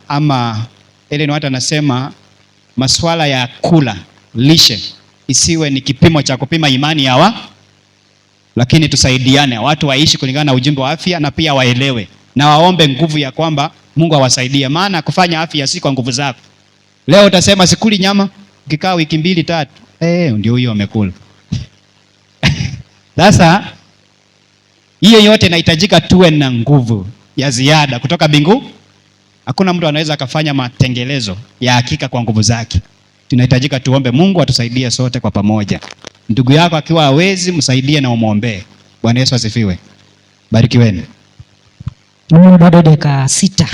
ama ile ni watu anasema masuala ya kula, lishe isiwe ni kipimo cha kupima imani ya lakini tusaidiane, watu waishi kulingana na ujumbe wa afya na pia waelewe na waombe nguvu ya kwamba Mungu awasaidie. Maana kufanya afya si kwa nguvu zako. Leo utasema sikuli nyama, ukikaa wiki 2-3, ndio huyo amekula. Sasa hiyo yote inahitajika tuwe na nguvu ya ziada kutoka mbingu. Hakuna mtu anaweza akafanya matengelezo ya hakika kwa nguvu zake. Tunahitajika tuombe Mungu atusaidie sote kwa pamoja. Ndugu yako akiwa hawezi, msaidie na umuombe. Bwana Yesu asifiwe. Barikiweni. Bado dakika 6.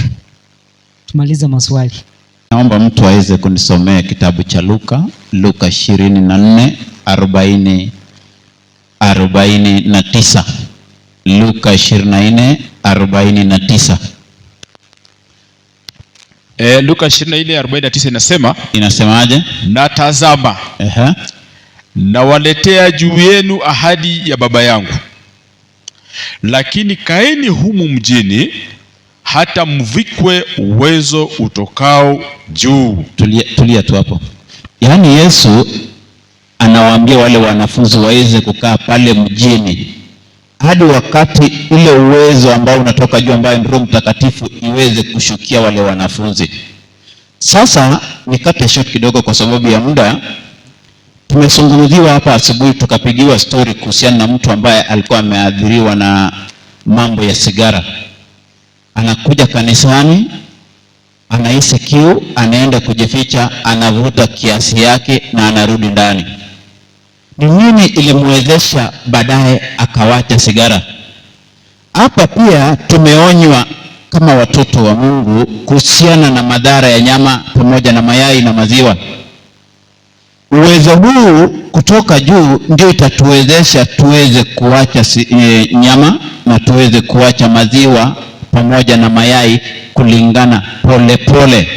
Tumalize maswali. Naomba mtu aweze kunisomea kitabu cha Luka 24:49. Luka 24:49. Luka 24:49 inasema, inasemaje? Na tazama, nawaletea juu yenu ahadi ya Baba yangu, lakini kaeni humu mjini hata mvikwe uwezo utokao juu. Tulia tu hapo. Yaani Yesu anawaambia wale wanafunzi waweze kukaa pale mjini hadi wakati ule uwezo ambao unatoka juu, ambaye Roho Mtakatifu iweze kushukia wale wanafunzi. Sasa nikate short kidogo kwa sababu ya muda. Tumezungumziwa hapa asubuhi, tukapigiwa story kuhusiana na mtu ambaye alikuwa ameathiriwa na mambo ya sigara. Anakuja kanisani, anahisi kiu, anaenda kujificha, anavuta kiasi yake na anarudi ndani. Ni nini ilimwezesha baadaye akawacha sigara? Hapa pia tumeonywa kama watoto wa Mungu kuhusiana na madhara ya nyama pamoja na mayai na maziwa. Uwezo huu kutoka juu ndio itatuwezesha tuweze kuacha nyama na tuweze kuacha maziwa pamoja na mayai kulingana pole pole.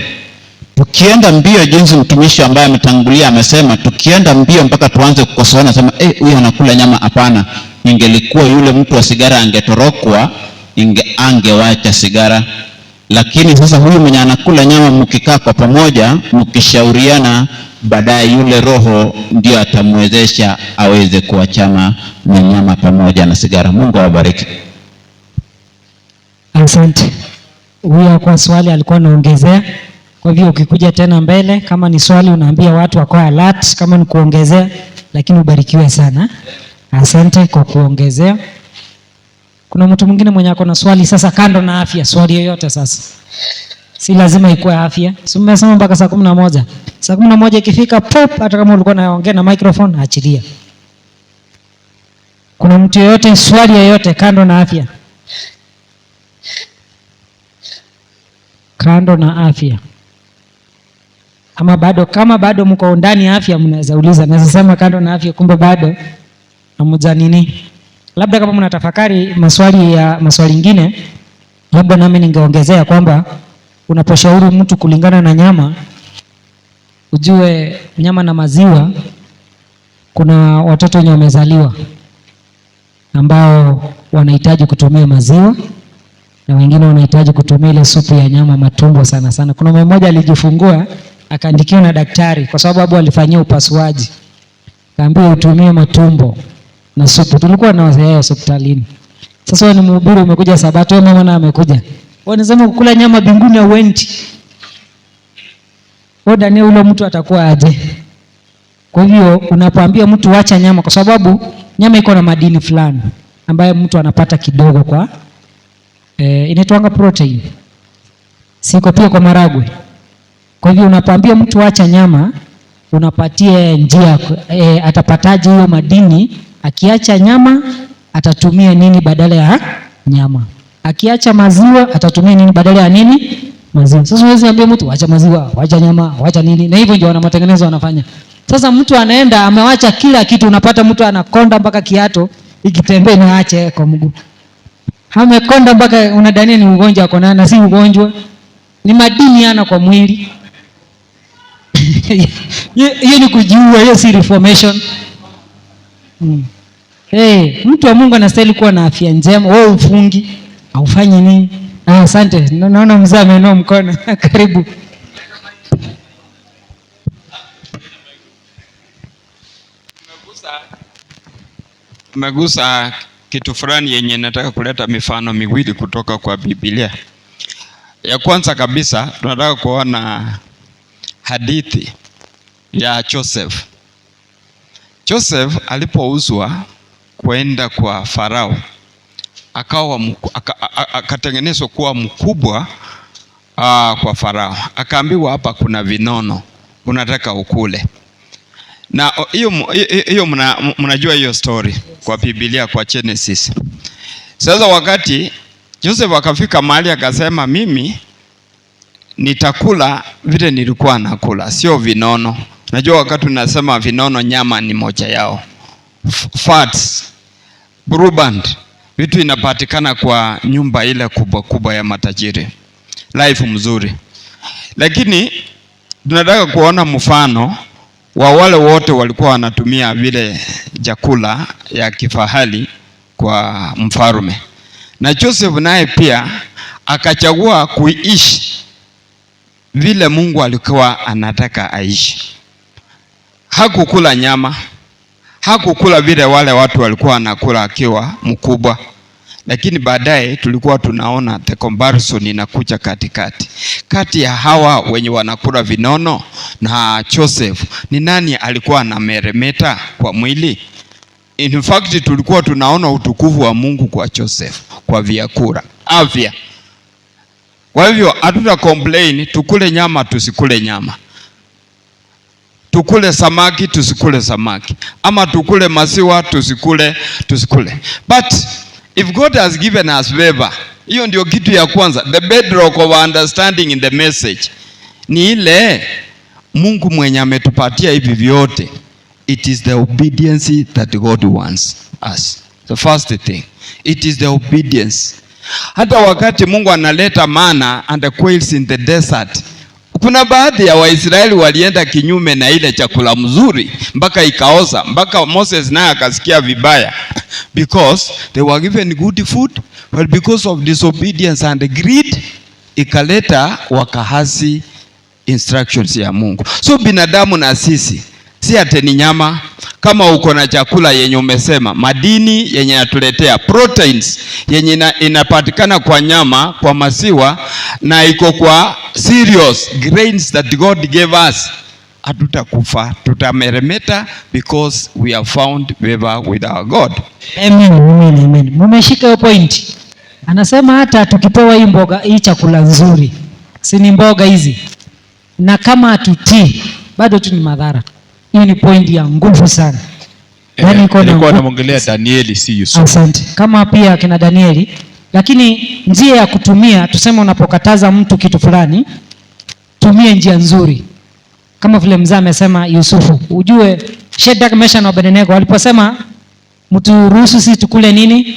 Tukienda mbio, jinsi mtumishi ambaye ametangulia amesema, tukienda mbio mpaka tuanze kukosoana sema huyu anakula nyama, hapana. Ingelikuwa yule mtu wa sigara angetorokwa, angewacha sigara. Lakini sasa huyu mwenye anakula nyama, mkikaa kwa pamoja, mkishauriana, baadaye yule Roho ndio atamwezesha aweze kuachana na nyama pamoja na sigara. Mungu awabariki. Asante. Huyo kwa swali alikuwa anaongezea. Kwa hivyo ukikuja tena mbele, kama ni swali unaambia watu wako alert, kama ni kuongezea, lakini ubarikiwe sana. Asante kwa kuongezea. Kuna mtu mwingine mwenye ako na swali sasa kando na afya, swali yoyote sasa. Si lazima ikuwe afya. Si mmesema mpaka saa 11. Saa 11 ikifika pop, hata kama ulikuwa unaongea na microphone, achilia. Kuna mtu yoyote swali yoyote kando na afya? Kando na afya. Ama bado, kama bado mko ndani ya afya, mnaweza uliza. Naweza sema kando na afya, kumbe bado hamuja nini. Labda kama mnatafakari maswali ingine, labda nami ningeongezea kwamba unaposhauri mtu kulingana na nyama, ujue nyama na maziwa, kuna watoto wenye wamezaliwa ambao wanahitaji kutumia maziwa na wengine wanahitaji kutumia ile supu ya nyama, matumbo sana sana. Kuna mama mmoja alijifungua akaandikiwa na daktari kwa sababu alifanyia upasuaji, kaambiwa utumie matumbo na supu. Tulikuwa na wazee hospitalini. Sasa wewe ni mhubiri, umekuja Sabato, wewe mama na amekuja, wanasema kukula nyama binguni au enti ndani ule mtu atakuwa aje? Kwa hivyo unapoambia mtu acha nyama, kwa sababu nyama iko na madini fulani ambayo mtu anapata kidogo kwa inaitwanga protein, siko pia kwa maragwe. Kwa hivyo unapoambia mtu acha nyama, unapatia njia atapataje hiyo madini. Akiacha nyama atatumia nini badala ya nyama? Akiacha maziwa atatumia nini badala ya nini? Maziwa. Sasa huwezi ambia mtu acha maziwa, acha nyama, acha nini, na hivyo ndio wana matengenezo wanafanya. Sasa mtu anaenda amewacha kila kitu, unapata mtu anakonda mpaka kiato ikitembea na aache kwa mguu. Amekonda mpaka unadhania ni ugonjwa ako na si ugonjwa, ni madini yana kwa mwili. Hiyo ni kujiua, hiyo si reformation. Mtu wa Mungu anastahili kuwa na afya njema. Wewe ufungi, haufanyi nini? Asante. Naona mzee ameinua mkono. Karibu. Umegusa kitu fulani yenye nataka kuleta mifano miwili kutoka kwa Biblia. Ya kwanza kabisa tunataka kuona hadithi ya Joseph. Joseph alipouzwa kwenda kwa Farao, akatengenezwa kuwa mkubwa kwa Farao. Akaambiwa hapa kuna vinono, unataka ukule. Na hiyo mnajua hiyo story kwa Biblia, kwa Genesis. Sasa wakati Joseph akafika mahali akasema, mimi nitakula vile nilikuwa nakula, sio vinono. Najua wakati unasema vinono, nyama ni moja yao. Fats, bruband, vitu inapatikana kwa nyumba ile kubwa kubwa ya matajiri. Life mzuri. Lakini tunataka kuona mfano wa wale wote walikuwa wanatumia vile chakula ya kifahari kwa mfalme. Na Joseph naye pia akachagua kuishi vile Mungu alikuwa anataka aishi. Hakukula nyama, hakukula vile wale watu walikuwa wanakula akiwa mkubwa. Lakini baadaye tulikuwa tunaona the comparison inakuja kati ya hawa wenye wanakula vinono na Joseph. Ni nani alikuwa anameremeta kwa mwili? In fact tulikuwa tunaona utukufu wa Mungu kwa Joseph, kwa vyakula, afya. Kwa hivyo hatuta complain tukule nyama tusikule nyama, tukule samaki tusikule samaki, ama tukule maziwa tusikule. But if God has given us favor, hiyo ndio kitu ya kwanza, the bedrock of understanding in the message. Ni ile Mungu mwenye ametupatia hivi vyote. It is the obedience that God wants us. The first thing, it is the obedience. Hata wakati Mungu analeta manna and the quails in the desert, kuna baadhi ya Waisraeli walienda kinyume na ile chakula mzuri mpaka ikaoza, mpaka Moses naye akasikia vibaya because they were given good food, but because of disobedience and greed ikaleta wakahasi instructions ya Mungu. So binadamu na sisi si ate ni nyama. Kama uko na chakula yenye umesema madini yenye natuletea proteins yenye inapatikana kwa nyama, kwa maziwa, na iko kwa cereals, grains that God gave us, hatutakufa, tutameremeta because we have found favor with our God. Amen. Mumeshika hiyo point. Anasema hata tukipewa hii mboga, hii chakula nzuri, si ni mboga hizi, na kama hatutii bado tu ni madhara. Hiyo ni point ya nguvu sana. Yaani nilikuwa namongelea Danieli, si Yusuf. Asante. Kama pia kina Danieli, lakini njia ya kutumia, tuseme unapokataza mtu kitu fulani, tumie njia nzuri. Kama vile mzee amesema Yusufu, ujue Shadraka, Meshaki na Abednego waliposema mtu ruhusu sisi tukule nini?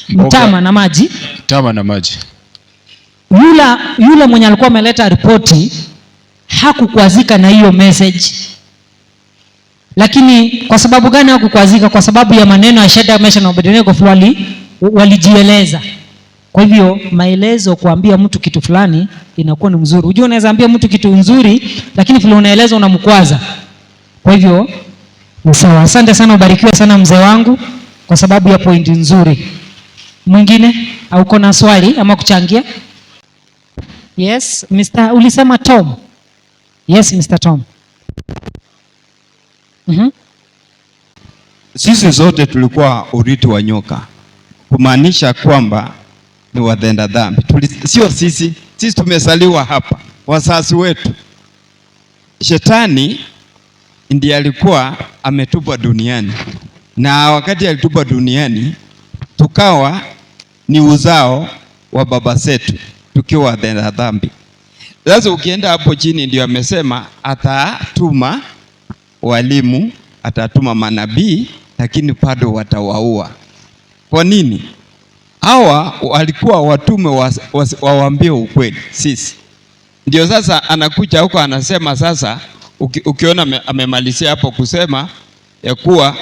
Mtama na maji. Mtama na maji. Yule mwenye alikuwa ameleta ripoti hakukwazika na hiyo message. Lakini kwa sababu gani hakukwazika? Kwa sababu ya maneno ya Shadraka, Meshaki na Abednego walijieleza. Kwa hivyo maelezo, kuambia mtu kitu fulani inakuwa ni mzuri. Unajua unaweza ambia mtu kitu nzuri lakini vile unaeleza unamkwaza. Kwa hivyo ni sawa. Asante sana, ubarikiwe sana mzee wangu kwa sababu ya point nzuri. Mwingine au uko na swali ama kuchangia? Yes, ulisema Tom. Yes, Mr. Tom. Sisi zote tulikuwa urithi wa nyoka, kumaanisha kwamba ni watenda dhambi. Sio sisi tumesaliwa hapa, wazazi wetu. Shetani ndiye alikuwa ametupa duniani, na wakati alitupa duniani tukawa ni uzao wa baba zetu tukiwa watenda dhambi. Sasa ukienda hapo chini ndio amesema atatuma walimu, atatuma manabii, lakini bado watawaua. Kwa nini? Hawa walikuwa watume wawaambie ukweli sisi. Ndio sasa anakuja huko anasema sasa, ukiona amemalizia hapo kusema ya kuwa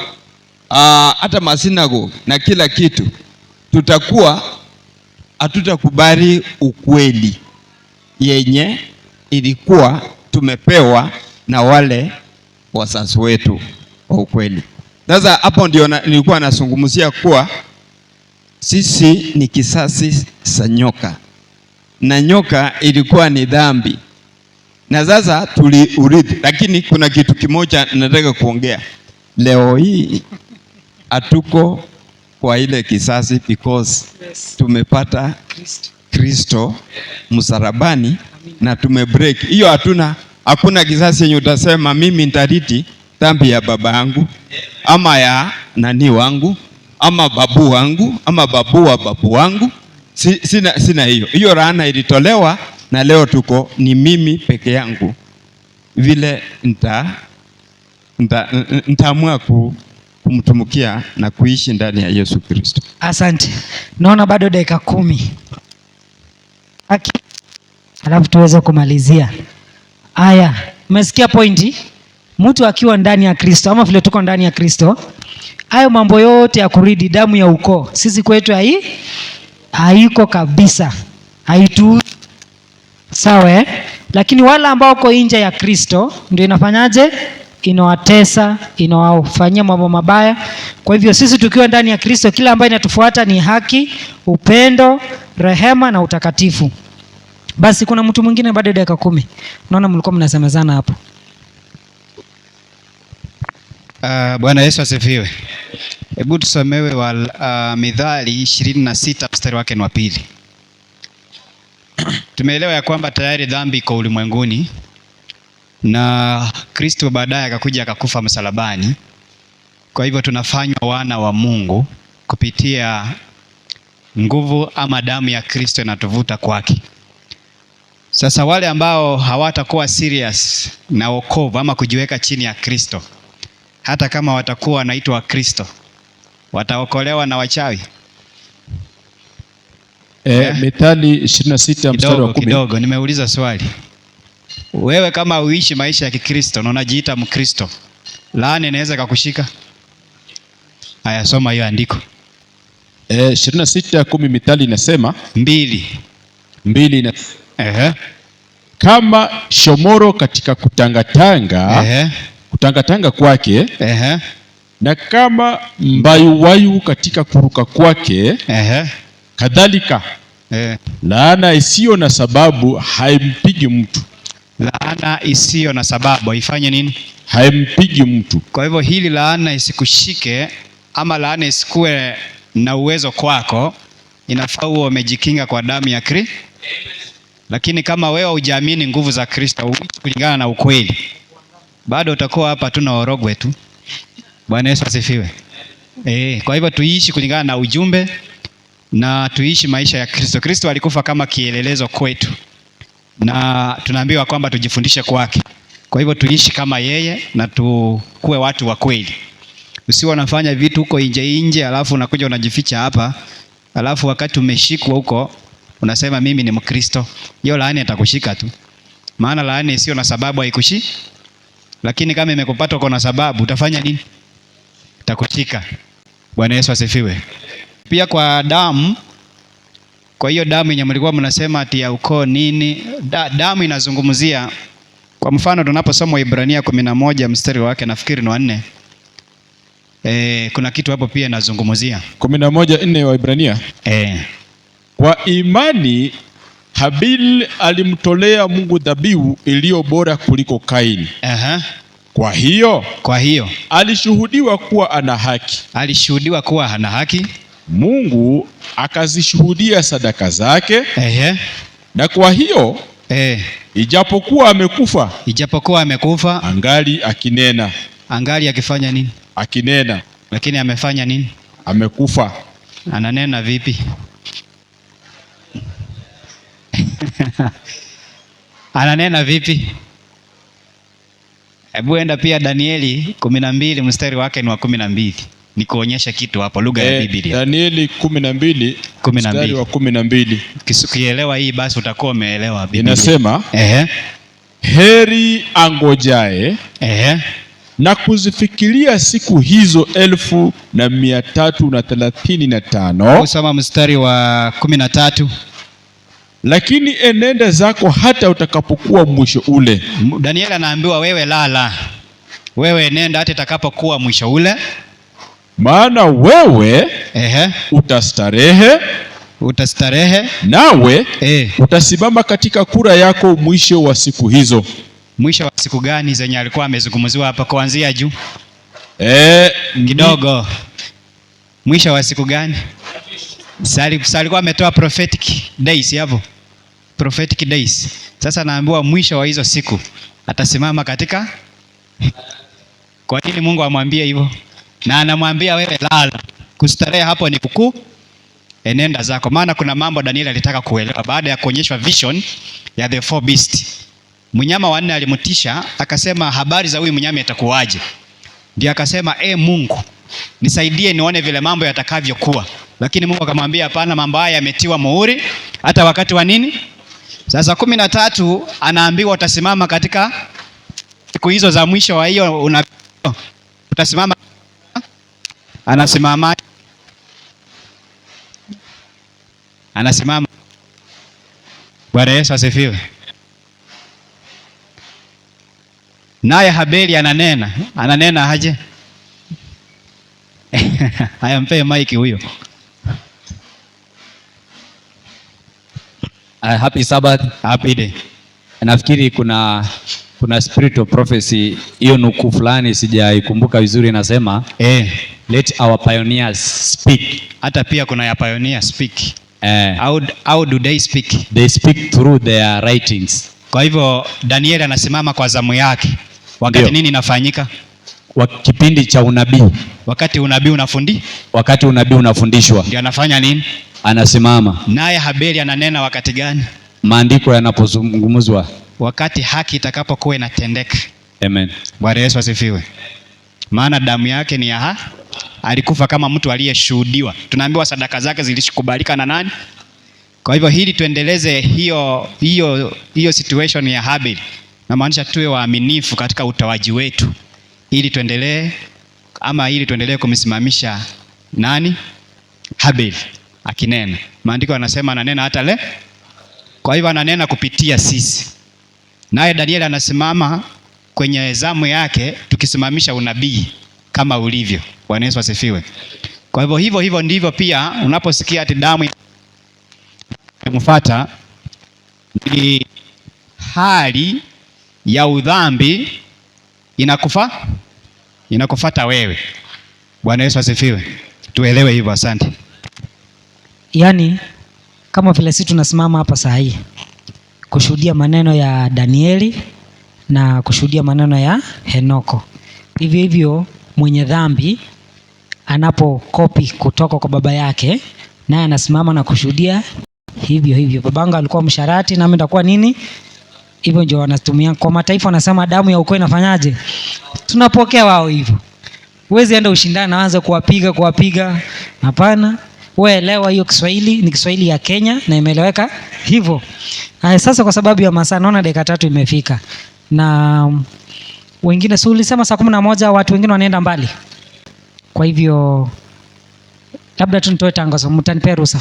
hata masinagogi na kila kitu tutakuwa hatutakubali ukweli yenye ilikuwa tumepewa na wale wazazi wetu wa ukweli. Sasa hapo ndio nilikuwa nazungumzia kuwa sisi ni kisasi cha nyoka, na nyoka ilikuwa ni dhambi, na sasa tuliurithi. Lakini kuna kitu kimoja nataka kuongea leo hii, hatuko kwa ile kisasi because tumepata Kristo msalabani na tumebreak hiyo. Hakuna kisasi yenye utasema mimi nitarithi dhambi ya baba yangu ama ya nani wangu ama babu wangu ama babu wa babu wangu. Sina hiyo laana ilitolewa, na leo tuko ni mimi peke yangu. Vile nitaamua kumtumikia na kuishi ndani ya Yesu Kristo. Asante. Naona bado dakika 10. alafu tuweze kumalizia. Aya, umesikia pointi? Mtu akiwa ndani ya Kristo, ama vile tuko ndani ya Kristo, hayo mambo yote ya kuridi damu ya ukoo, sisi kwetu haiko kabisa, haitu sawa. Lakini wale ambao wako nje ya Kristo ndio inafanyaje? Inawatesa, inawafanyia mambo mabaya. Kwa hivyo sisi tukiwa ndani ya Kristo, kila ambaye inatufuata ni haki, upendo, rehema na utakatifu. Basi kuna mtu mwingine baada ya dakika 10. Naona mlikuwa mnasemezana hapo. Bwana Yesu asifiwe. Hebu tusomewe Mithali 26 mstari wake wa 2. Tumeelewa ya kwamba tayari dhambi iko ulimwenguni na Kristo baadaye akakuja akakufa msalabani. Kwa hivyo tunafanywa wana wa Mungu kupitia nguvu ama damu ya Kristo inatuvuta kwake. Sasa wale ambao hawatakuwa serious na wokovu ama kujiweka chini ya Kristo, hata kama watakuwa wanaitwa Kristo, wataokolewa na wachawi? Mithali 26 mstari wa 10. Kidogo nimeuliza swali. Wewe kama uishi maisha ya Kikristo na unajiita Mkristo, laana inaweza kukushika? Haya, soma hiyo andiko. 26:10 Mithali inasema 2 na kama shomoro katika kutangatanga kutangatanga kwake, na kama mbayuwayu katika kuruka kwake, kadhalika laana isiyo na sababu haimpigi mtu. Laana isiyo na sababu haifanye nini? Haimpigi mtu. Kwa hivyo hili laana isikushike ama laana isikue na uwezo kwako, inafaa uwe umejikinga kwa damu ya Kristo. Lakini kama wewe hujaamini nguvu za Kristo, uishi kulingana na ukweli, bado utakuwa hapa tu na orogwe tu. Bwana Yesu asifiwe. Kwa hivyo tuishi kulingana na ujumbe na tuishi maisha ya Kristo. Kristo alikufa kama kielelezo kwetu, na tunaambiwa kwamba tujifundishe kwake. Kwa hivyo tuishi kama yeye na tukue watu wa kweli. Usiwe unafanya vitu huko nje alafu unakuja unajificha hapa, alafu wakati umeshikwa huko unasema mimi ni Mkristo. Hiyo laana itakushika tu. Maana laana isiyo na sababu haikushiki. Lakini kama imekupata uko na sababu, utafanya nini? Itakushika. Bwana Yesu asifiwe. Pia kwa damu, kwa hiyo damu yenye mlikuwa mnasema ati ya ukoo nini, damu inazungumzia, kwa mfano tunaposoma Waebrania 11 mstari wake nafikiri ni 4. Kuna kitu hapo pia inazungumzia 11:4 Waebrania. Kwa imani Habil alimtolea Mungu dhabihu iliyo bora kuliko Kaini. Kwa hiyo alishuhudiwa kuwa ana haki. Alishuhudiwa kuwa ana haki. Mungu akazishuhudia sadaka zake. Na kwa hiyo ijapokuwa amekufa angali akinena. Angali akifanya nini? Akinena. Lakini amefanya nini? Amekufa. Ananena vipi? Ananena vipi? Hebu enda pia Danieli 12 mstari wake ni wa 12. Nikuonyesha kitu hapo, lugha ya Biblia. Danieli 12 mstari wa 12. Ukielewa hii basi utakuwa umeelewa Biblia. Inasema heri angojae na kuzifikiria siku hizo 1335. Usoma mstari wa 13. Lakini enenda zako hata utakapokuwa mwisho ule. Danieli anaambiwa wewe lala, wewe nenda hata itakapokuwa mwisho ule. Maana wewe utastarehe nawe utasimama katika kura yako mwisho wa siku hizo. Mwisho wa siku gani zenye alikuwa amezungumziwa hapa kuanzia juu? Kidogo. Mwisho wa siku gani? Alikuwa ametoa prophetic days hapo. Prophetic days. Sasa naambiwa mwisho wa hizo siku atasimama katika. Kwa nini Mungu amwambie hivyo? Na anamwambia wewe lala. Kustarehe hapo ni kukuu. Enenda zako. Maana kuna mambo Danieli alitaka kuelewa baada ya kuonyeshwa vision ya the four beast. Mnyama wa 4 alimtisha, akasema habari za huyu mnyama itakuwaje? Ndio akasema Mungu, nisaidie nione vile mambo yatakavyokuwa. Lakini Mungu akamwambia hapana, mambo haya yametiwa muhuri hata wakati wa nini? Sasa 13 anaambiwa utasimama katika siku hizo za mwisho wa hiyo utasimama. Anasimama. Bwana Yesu asifiwe. Naye Habeli ananena aje? Haya, mpe maiki huyo. Happy Sabbath, happy day. Nafikiri kuna spirit of prophecy, hiyo nukuu fulani sijaikumbuka vizuri, inasema let our pioneers speak. Hata pia kuna ya pioneer speak. How do they speak? They speak through their writings. Kwa hivyo Danieli anasimama kwa zamu yake. Wakati nini inafanyika? Kipindi cha unabii. Wakati unabii unafundishwa. Ndio anafanya nini? Anasimama. Naye Habeli ananena wakati gani? Maandiko yanapozungumzwa. Wakati haki itakapokuwa inatendeka. Amen. Bwana Yesu asifiwe. Maana damu yake ni ya alikufa kama mtu aliyeshuhudiwa. Tunaambiwa sadaka zake zilikubalika na nani? Kwa hivyo hili tuendeleze hiyo situation ya Habeli. Na maanisha tuwe waaminifu katika utoaji wetu. Ili tuendelee kumsimamisha nani? Habeli akinena. Maandiko yanasema ananena hata leo. Kwa hivyo ananena kupitia sisi. Naye Danieli anasimama kwenye zamu yake tukisimamisha unabii kama ulivyo. Bwana Yesu asifiwe. Kwa hivyo ndivyo pia unaposikia ati damu imfuata, ni hali ya udhambi inakufuata wewe. Bwana Yesu asifiwe. Tuelewe hivyo, asante. Yaani kama vile sisi tunasimama hapa saa hii kushuhudia maneno ya Danieli na kushuhudia maneno ya Henoko. Hivyo mwenye dhambi anapokopi kutoka kwa baba yake, naye anasimama na kushuhudia hivyo. Babangu alikuwa msharati na mimi nitakuwa nini? Hivyo ndio wanatumia kwa mataifa, wanasema damu ya ukoo inafanyaje? Tunapokea wao hivyo. Huwezi enda ushindane na anza kuwapiga. Hapana. Wewe elewa hiyo Kiswahili ni Kiswahili ya Kenya na imeeleweka hivyo. Sasa kwa sababu ya masaa naona dakika 3 imefika. Na wengine si ulisema saa 11 watu wengine wanaenda mbali. Kwa hivyo labda tu nitoe tangazo, mtanipea ruhusa.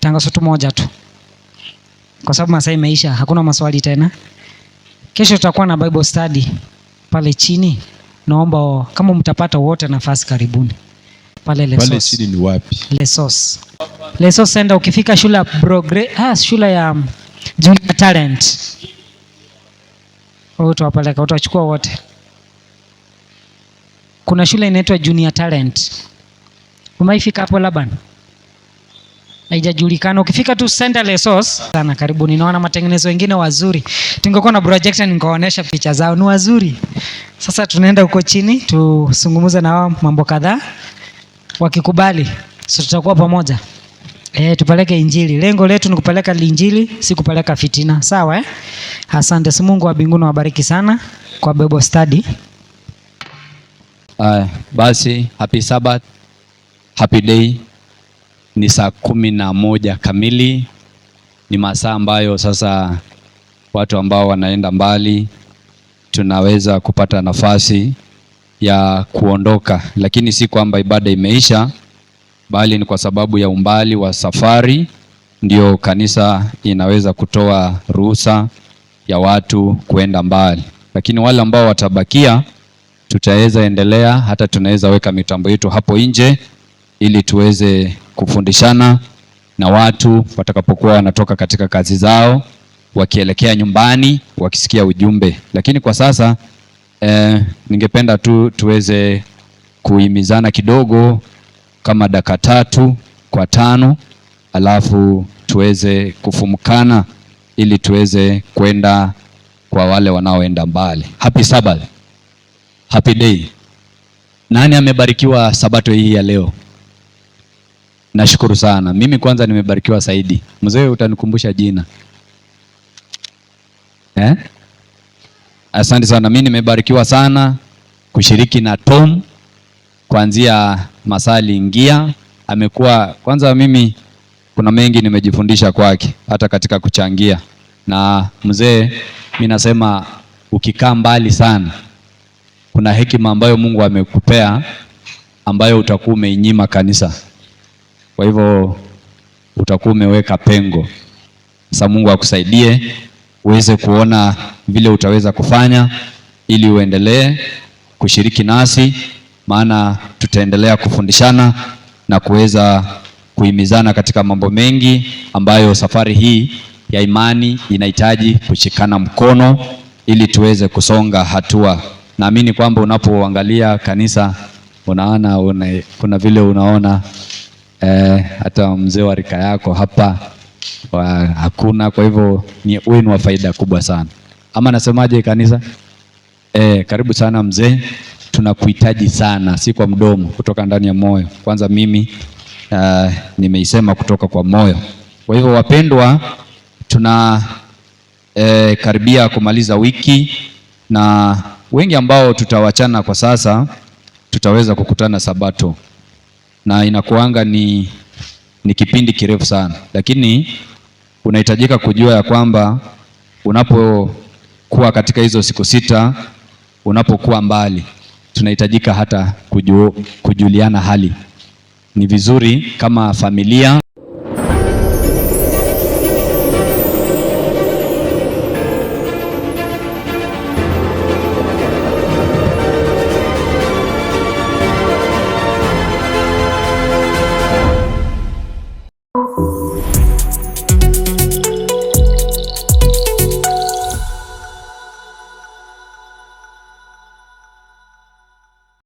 Tangazo tu moja tu. Kwa sababu masaa imeisha, hakuna maswali tena. Kesho tutakuwa na Bible study pale chini. Naomba kama mtapata wote nafasi, karibuni. Pale Lesos. Pale chini ni wapi? Lesos senda ukifika shule ya shule ya Junior Talent. Utawapeleka, utachukua wote. Kuna shule inaitwa Junior Talent. Umeifika hapo Laban? Haijajulikana. Ukifika tu Center Lesos sana, karibuni. Naona matengenezo wengine wazuri. Tungekuwa na projector ningewaonesha picha zao, ni wazuri. Sasa tunaenda huko chini tusungumuze na wao mambo kadhaa. Wakikubali, sisi tutakuwa pamoja. Tupeleke injili. Lengo letu ni kupeleka injili, si kupeleka fitina. Sawa Asante. Mungu wa mbinguni wabariki sana kwa Bible study. Basi happy Sabbath, happy day. Ni saa 11 kamili. Ni masaa ambayo sasa watu ambao wanaenda mbali tunaweza kupata nafasi ya kuondoka, lakini si kwamba ibada imeisha, bali ni kwa sababu ya umbali wa safari ndio kanisa inaweza kutoa ruhusa ya watu kuenda mbali. Lakini wale ambao watabakia tutaweza endelea, hata tunaweza weka mitambo yetu hapo nje ili tuweze kufundishana na watu watakapokuwa wanatoka katika kazi zao wakielekea nyumbani wakisikia ujumbe. Lakini kwa sasa ningependa tuweze kuhimizana kidogo kama dakika 3 kwa 5, alafu tuweze kufumukana ili tuweze kwenda kwa wale wanaoenda mbali. Happy Sabbath. Happy day. Nani amebarikiwa sabato hii ya leo? Nashukuru sana. Mimi kwanza nimebarikiwa zaidi. Mzee utanikumbusha jina. Asante sana. Mimi nimebarikiwa sana kushiriki na Tom kuanzia masali ingia. Amekuwa kwanza, mimi kuna mengi nimejifundisha kwake hata katika kuchangia. Na mzee, mimi nasema ukikaa mbali sana, kuna hekima ambayo Mungu amekupea ambayo utakuwa umeinyima kanisa. Kwa hivyo utakuwa umeweka pengo. Sasa Mungu akusaidie uweze kuona vile utaweza kufanya ili uendelee kushiriki nasi, maana tutaendelea kufundishana na kuweza kuhimizana katika mambo mengi ambayo safari hii ya imani inahitaji kushikana mkono ili tuweze kusonga hatua. Naamini kwamba unapoangalia kanisa unaona kuna vile unaona hata mzee wa rika yako hapa hakuna. Kwa hivyo wewe ni wa faida kubwa sana, ama nasemaje kanisa? Karibu sana mzee, tunakuhitaji sana, si kwa mdomo, kutoka ndani ya moyo. Kwanza mimi nimeisema kutoka kwa moyo. Kwa hivyo wapendwa, tuna karibia kumaliza wiki, na wengi ambao tutawachana kwa sasa tutaweza kukutana Sabato, na inakuanga ni kipindi kirefu sana, lakini unahitajika kujua ya kwamba unapokuwa katika hizo siku 6, unapokuwa mbali, tunahitajika hata kujuliana hali. Ni vizuri kama familia